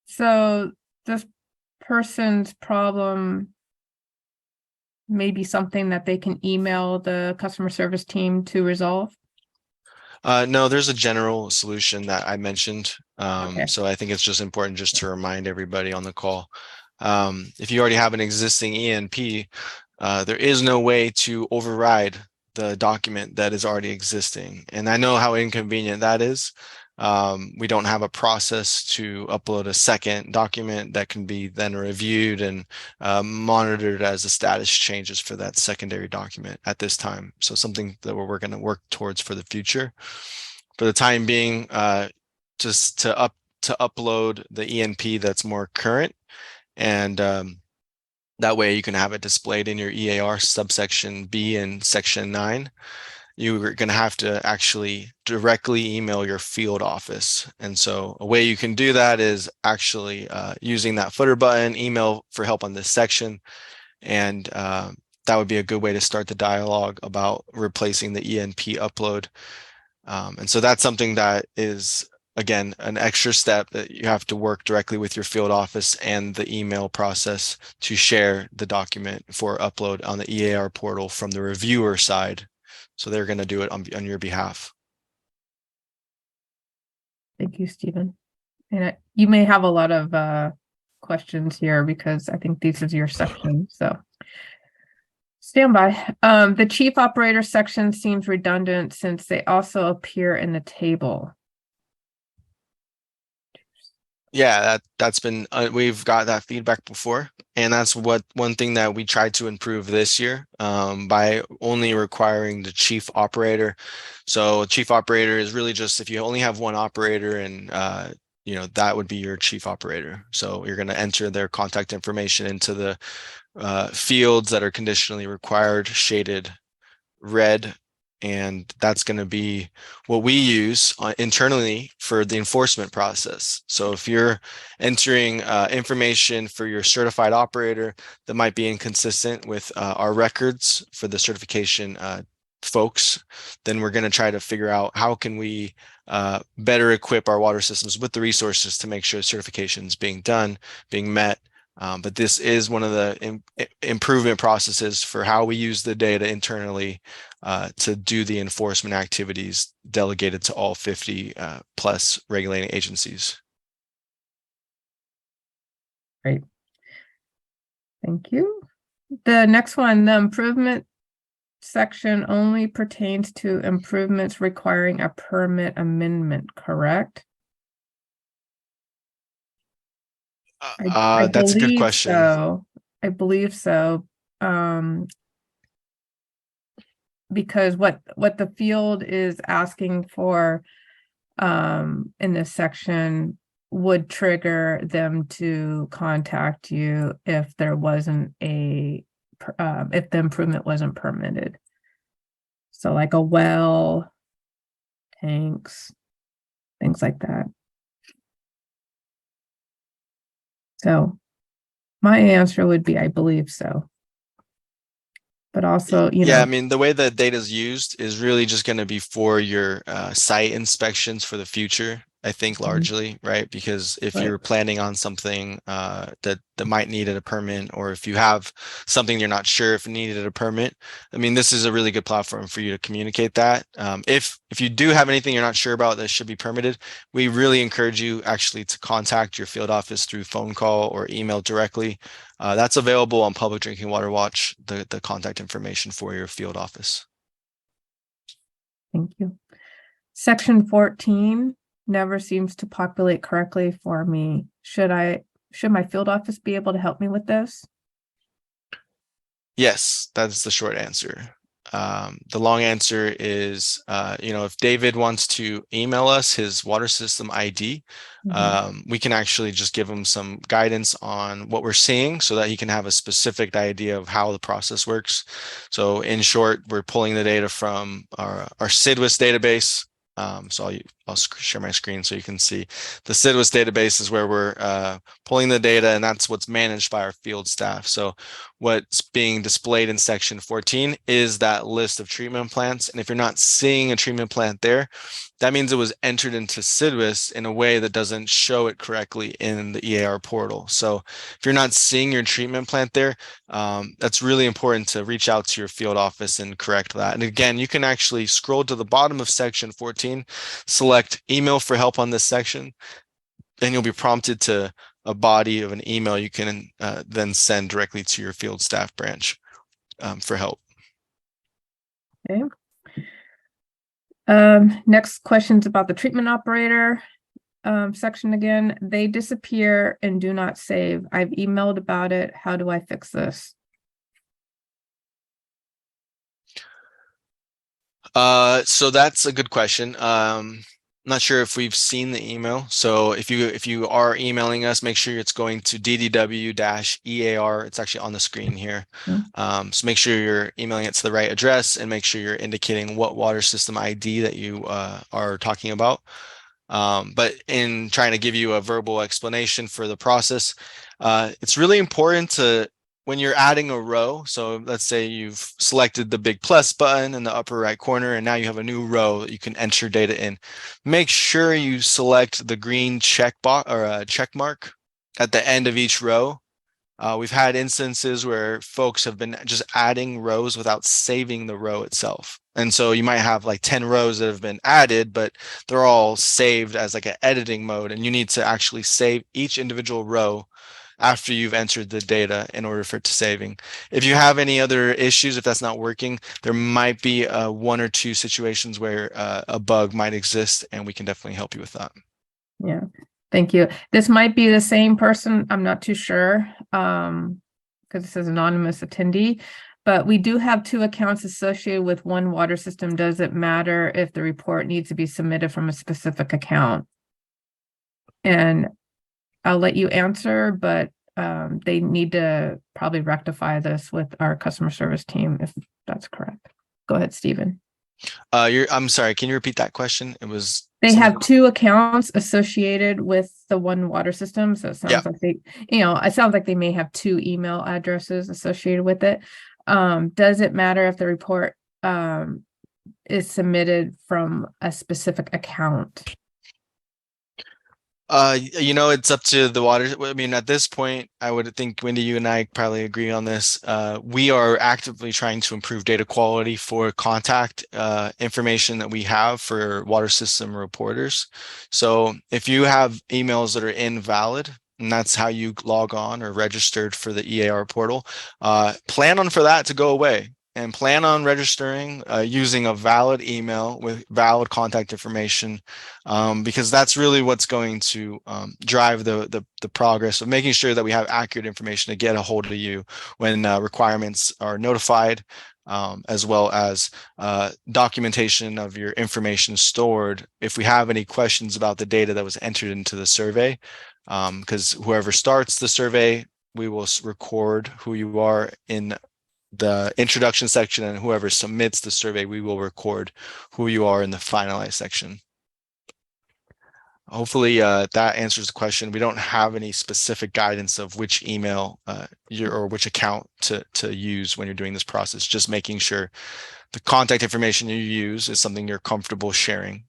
So this person's problem may be something that they can email the customer service team to resolve? No, there's a general solution that I mentioned. Okay. So I think it's just important just to remind everybody on the call. If you already have an existing ENP, there is no way to override the document that is already existing. And I know how inconvenient that is. We don't have a process to upload a second document that can be then reviewed and monitored as the status changes for that secondary document at this time. So something that we're going to work towards for the future. For the time being, just to upload the ENP that's more current, and that way you can have it displayed in your eAR subsection B in section 9. You're going to have to actually directly email your field office. And so a way you can do that is actually using that footer button, email for help on this section. And that would be a good way to start the dialogue about replacing the ENP upload. And so that's something that is, again, an extra step that you have to work directly with your field office and the email process to share the document for upload on the eAR portal from the reviewer side. So they're going to do it on your behalf. Thank you, Stephen. And you may have a lot of questions here because I think this is your section. Stand by. The chief operator section seems redundant since they also appear in the table. Yeah, that's been, we've got that feedback before, and that's one thing that we tried to improve this year, by only requiring the chief operator. So chief operator is really just if you only have one operator, and that would be your chief operator. So you're going to enter their contact information into the fields that are conditionally required, shaded red, and that's going to be what we use internally for the enforcement process. So if you're entering information for your certified operator that might be inconsistent with our records for the certification folks, then we're going to try to figure out how can we better equip our water systems with the resources to make sure certification is being done, being met. But this is one of the improvement processes for how we use the data internally to do the enforcement activities delegated to all 50 plus regulating agencies. Great. Thank you. The next one, the improvement section only pertains to improvements requiring a permit amendment, correct? I That's a good believe question. so. I believe so. Because what the field is asking for in this section would trigger them to contact you if there wasn't if the improvement wasn't permitted. So like a well, tanks, things like that. So my answer would be, I believe so. But also, Yeah, I mean, the way that data is used is really just going to be for your site inspections for the future, I think, largely, right? Because if Right. you're planning on something that might need a permit, or if you have something you're not sure if it needed a permit, I mean, this is a really good platform for you to communicate that. If you do have anything you're not sure about that should be permitted, we really encourage you actually to contact your field office through phone call or email directly. That's available on Public Drinking Water Watch, the contact information for your field office. Thank you. Section 14 never seems to populate correctly for me. Should my field office be able to help me with this? Yes, that's the short answer. The long answer is, if David wants to email us his water system ID, we can actually just give him some guidance on what we're seeing so that he can have a specific idea of how the process works. So in short, we're pulling the data from our SWRCB database. So I'll share my screen so you can see. The SWRCB database is where we're pulling the data, and that's what's managed by our field staff. So what's being displayed in section 14 is that list of treatment plants. And if you're not seeing a treatment plant there, that means it was entered into SWRCB in a way that doesn't show it correctly in the eAR portal. So if you're not seeing your treatment plant there, that's really important to reach out to your field office and correct that. And again, you can actually scroll to the bottom of section 14, select email for help on this section, and you'll be prompted to a body of an email you can then send directly to your field staff branch for help. Okay. Next question's about the treatment operator section again. They disappear and do not save. I've emailed about it. How do I fix this? So that's a good question. Not sure if we've seen the email. So if you are emailing us, make sure it's going to ddw-ear. It's actually on the screen here. So make sure you're emailing it to the right address, and make sure you're indicating what water system ID that you are talking about. But in trying to give you a verbal explanation for the process, it's really important to, when you're adding a row, so let's say you've selected the big plus button in the upper right corner, and now you have a new row that you can enter data in. Make sure you select the green check box or check mark at the end of each row. We've had instances where folks have been just adding rows without saving the row itself. And so you might have like 10 rows that have been added, but they're all saved as like an editing mode, and you need to actually save each individual row after you've entered the data in order for it to saving. If you have any other issues, if that's not working, there might be one or two situations where a bug might exist, and we can definitely help you with that. Yeah, thank you. This might be the same person. I'm not too sure. Because it says anonymous attendee, but we do have 2 accounts associated with one water system. Does it matter if the report needs to be submitted from a specific account? And I'll let you answer, but they need to probably rectify this with our customer service team, if that's correct. Go ahead, Stephen. I'm sorry, can you repeat that question? It was They something- have 2 accounts associated with the one water system, so it sounds like they, it sounds like they may have 2 email addresses associated with it. Does it matter if the report is submitted from a specific account? It's up to the water. I mean, at this point, I would think, Wendy, you and I probably agree on this. We are actively trying to improve data quality for contact information that we have for water system reporters. So if you have emails that are invalid, and that's how you log on or registered for the eAR portal, plan on for that to go away. And plan on registering using a valid email with valid contact information, because that's really what's going to drive the progress of making sure that we have accurate information to get a hold of you when requirements are notified, as well as documentation of your information stored if we have any questions about the data that was entered into the survey, because whoever starts the survey, we will record who you are in the introduction section, and whoever submits the survey, we will record who you are in the finalized section. Hopefully that answers the question. We don't have any specific guidance of which email or which account to use when you're doing this process. Just making sure the contact information you use is something you're comfortable sharing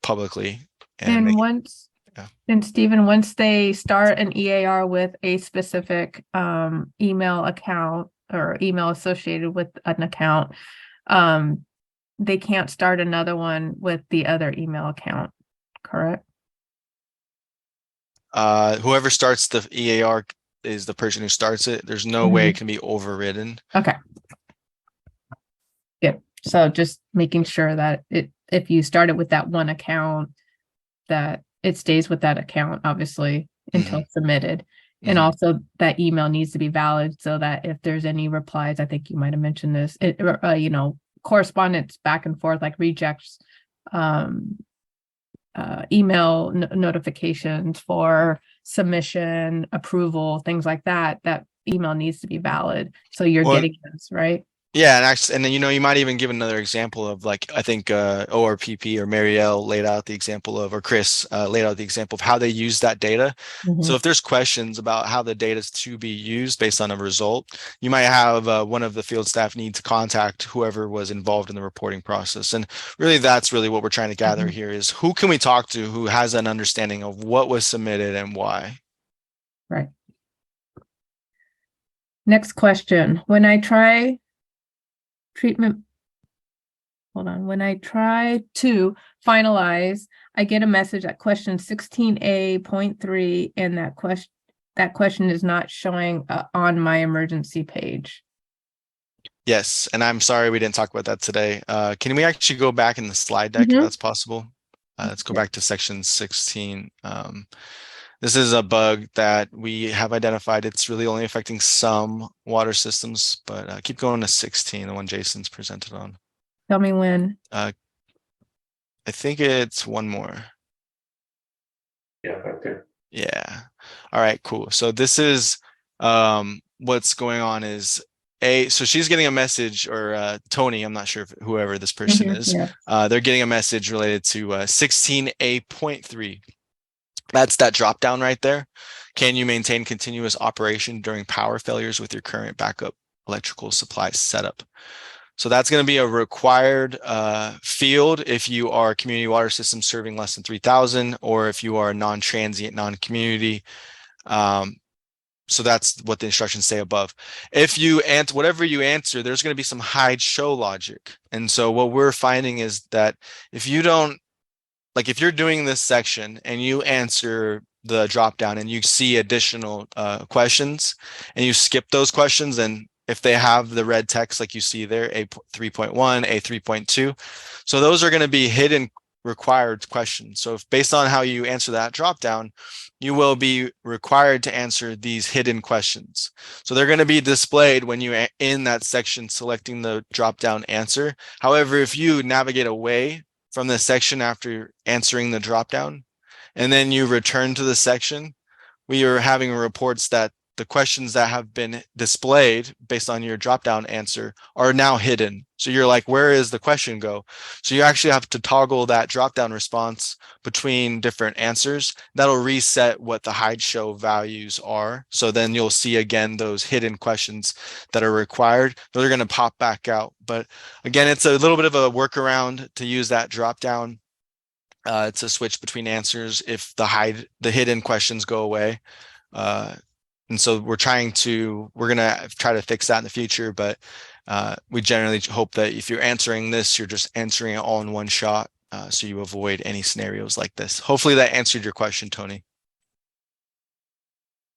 publicly. And once, yeah. and Stephen, once they start an eAR with a specific email account or email associated with an account, they can't start another one with the other email account, correct? Whoever starts the eAR is the person who starts it. There's no way it can be overridden. Okay. Yep. So just making sure that if you started with that one account, that it stays with that account, obviously, until submitted. And also that email needs to be valid so that if there's any replies, I think you might have mentioned this, correspondence back and forth, like rejects, email notifications for submission, approval, things like that, that email needs to be valid. So you're getting this, right? Yeah, and actually, and then you might even give another example of, like, I think ORPP or Marielle laid out the example of, or Chris laid out the example of how they use that data. So if there's questions about how the data is to be used based on a result, you might have one of the field staff need to contact whoever was involved in the reporting process. And really, that's really what we're trying to gather here is who can we talk to who has an understanding of what was submitted and why. Right. Next question. When I try when I try to finalize, I get a message at question 16A.3, and that question is not showing on my emergency page. Yes, and I'm sorry we didn't talk about that today. Can we actually go back in the slide deck if that's possible? Let's go back to section 16. This is a bug that we have identified. It's really only affecting some water systems, but keep going to 16, the one Jason's presented on. Tell me when. I think it's one more. Yeah, okay. Yeah. All right, cool. So this is what's going on is so she's getting a message, or Tony, I'm not sure if whoever this person is, they're getting a message related to 16A.3. That's that drop down right there. Can you maintain continuous operation during power failures with your current backup electrical supply setup? So that's going to be a required field if you are a community water system serving less than 3,000, or if you are a non-transient, non-community. So that's what the instructions say above. If you answer whatever you answer, there's going to be some hide show logic. And so what we're finding is that if you don't, like, if you're doing this section and you answer the drop down and you see additional questions and you skip those questions, and if they have the red text like you see there, A3.1, A3.2, so those are going to be hidden required questions. So if based on how you answer that drop down, you will be required to answer these hidden questions. So they're going to be displayed when you in that section selecting the drop down answer. However, if you navigate away from the section after answering the drop down and then you return to the section, we are having reports that the questions that have been displayed based on your drop down answer are now hidden. So you're like, where is the question go? So you actually have to toggle that drop down response between different answers. That'll reset what the hide show values are. So then you'll see again those hidden questions that are required. They're going to pop back out. But again, it's a little bit of a workaround to use that drop down to switch between answers if the hidden questions go away. And so we're going to try to fix that in the future, but we generally hope that if you're answering this, you're just answering it all in one shot, so you avoid any scenarios like this. Hopefully that answered your question, Tony.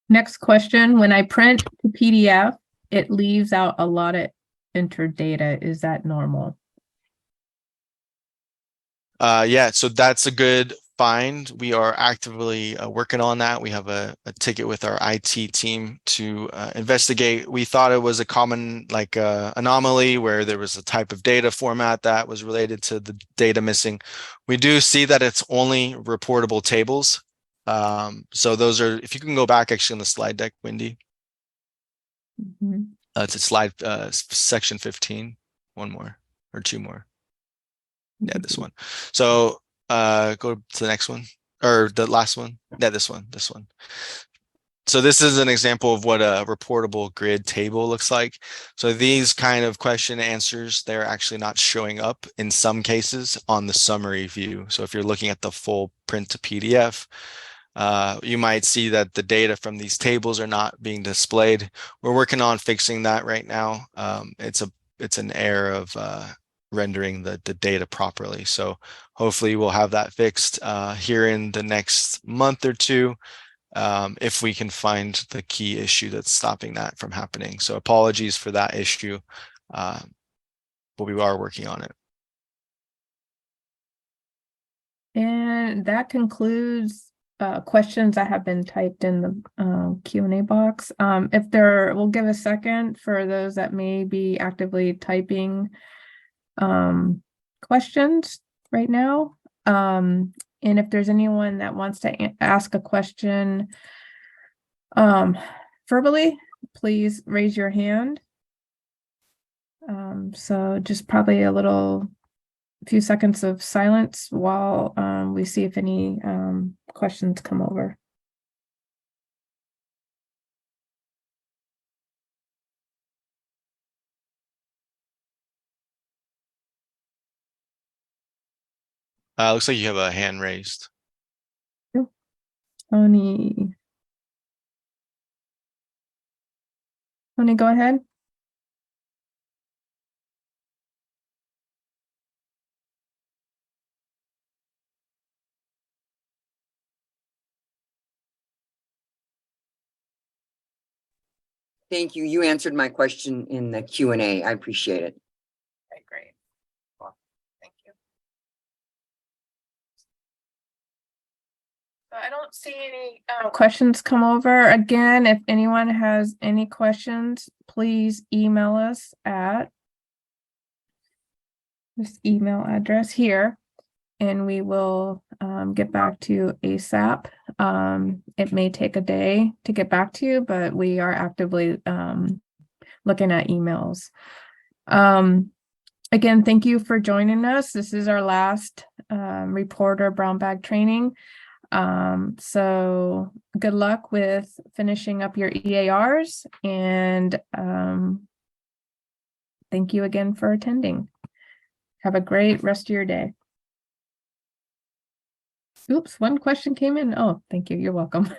Next question, when I print the PDF, it leaves out a lot of entered data. Is that normal? Yeah, so that's a good find. We are actively working on that. We have a ticket with our IT team to investigate. We thought it was a common anomaly where there was a type of data format that was related to the data missing. We do see that it's only reportable tables. So those are, if you can go back actually on the slide deck, Wendy. It's a slide section 15, one more or two more. Yeah, this one. So go to the next one or the last one. Yeah, this one. So this is an example of what a reportable grid table looks like. So these kind of question answers, they're actually not showing up in some cases on the summary view. So if you're looking at the full print to PDF, you might see that the data from these tables are not being displayed. We're working on fixing that right now. It's an error of rendering the data properly. So hopefully we'll have that fixed here in the next month or two, if we can find the key issue that's stopping that from happening. So apologies for that issue, but we are working on it. And that concludes questions that have been typed in the Q&A box. We'll give a second for those that may be actively typing questions right now. And if there's anyone that wants to ask a question verbally, please raise your hand. So just probably a few seconds of silence while we see if any questions come over. Looks like you have a hand raised. Tony, go ahead. Thank you. You answered my question in the Q&A. I appreciate it. Okay, great. Well, thank you. So I don't see any questions come over. Again, if anyone has any questions, please email us at this email address here, and we will get back to you ASAP. It may take a day to get back to you, but we are actively looking at emails. Again, thank you for joining us. This is our last reporter brown bag training. So good luck with finishing up your eARs, and thank you again for attending. Have a great rest of your day. Oops, one question came in. Oh, thank you. You're welcome.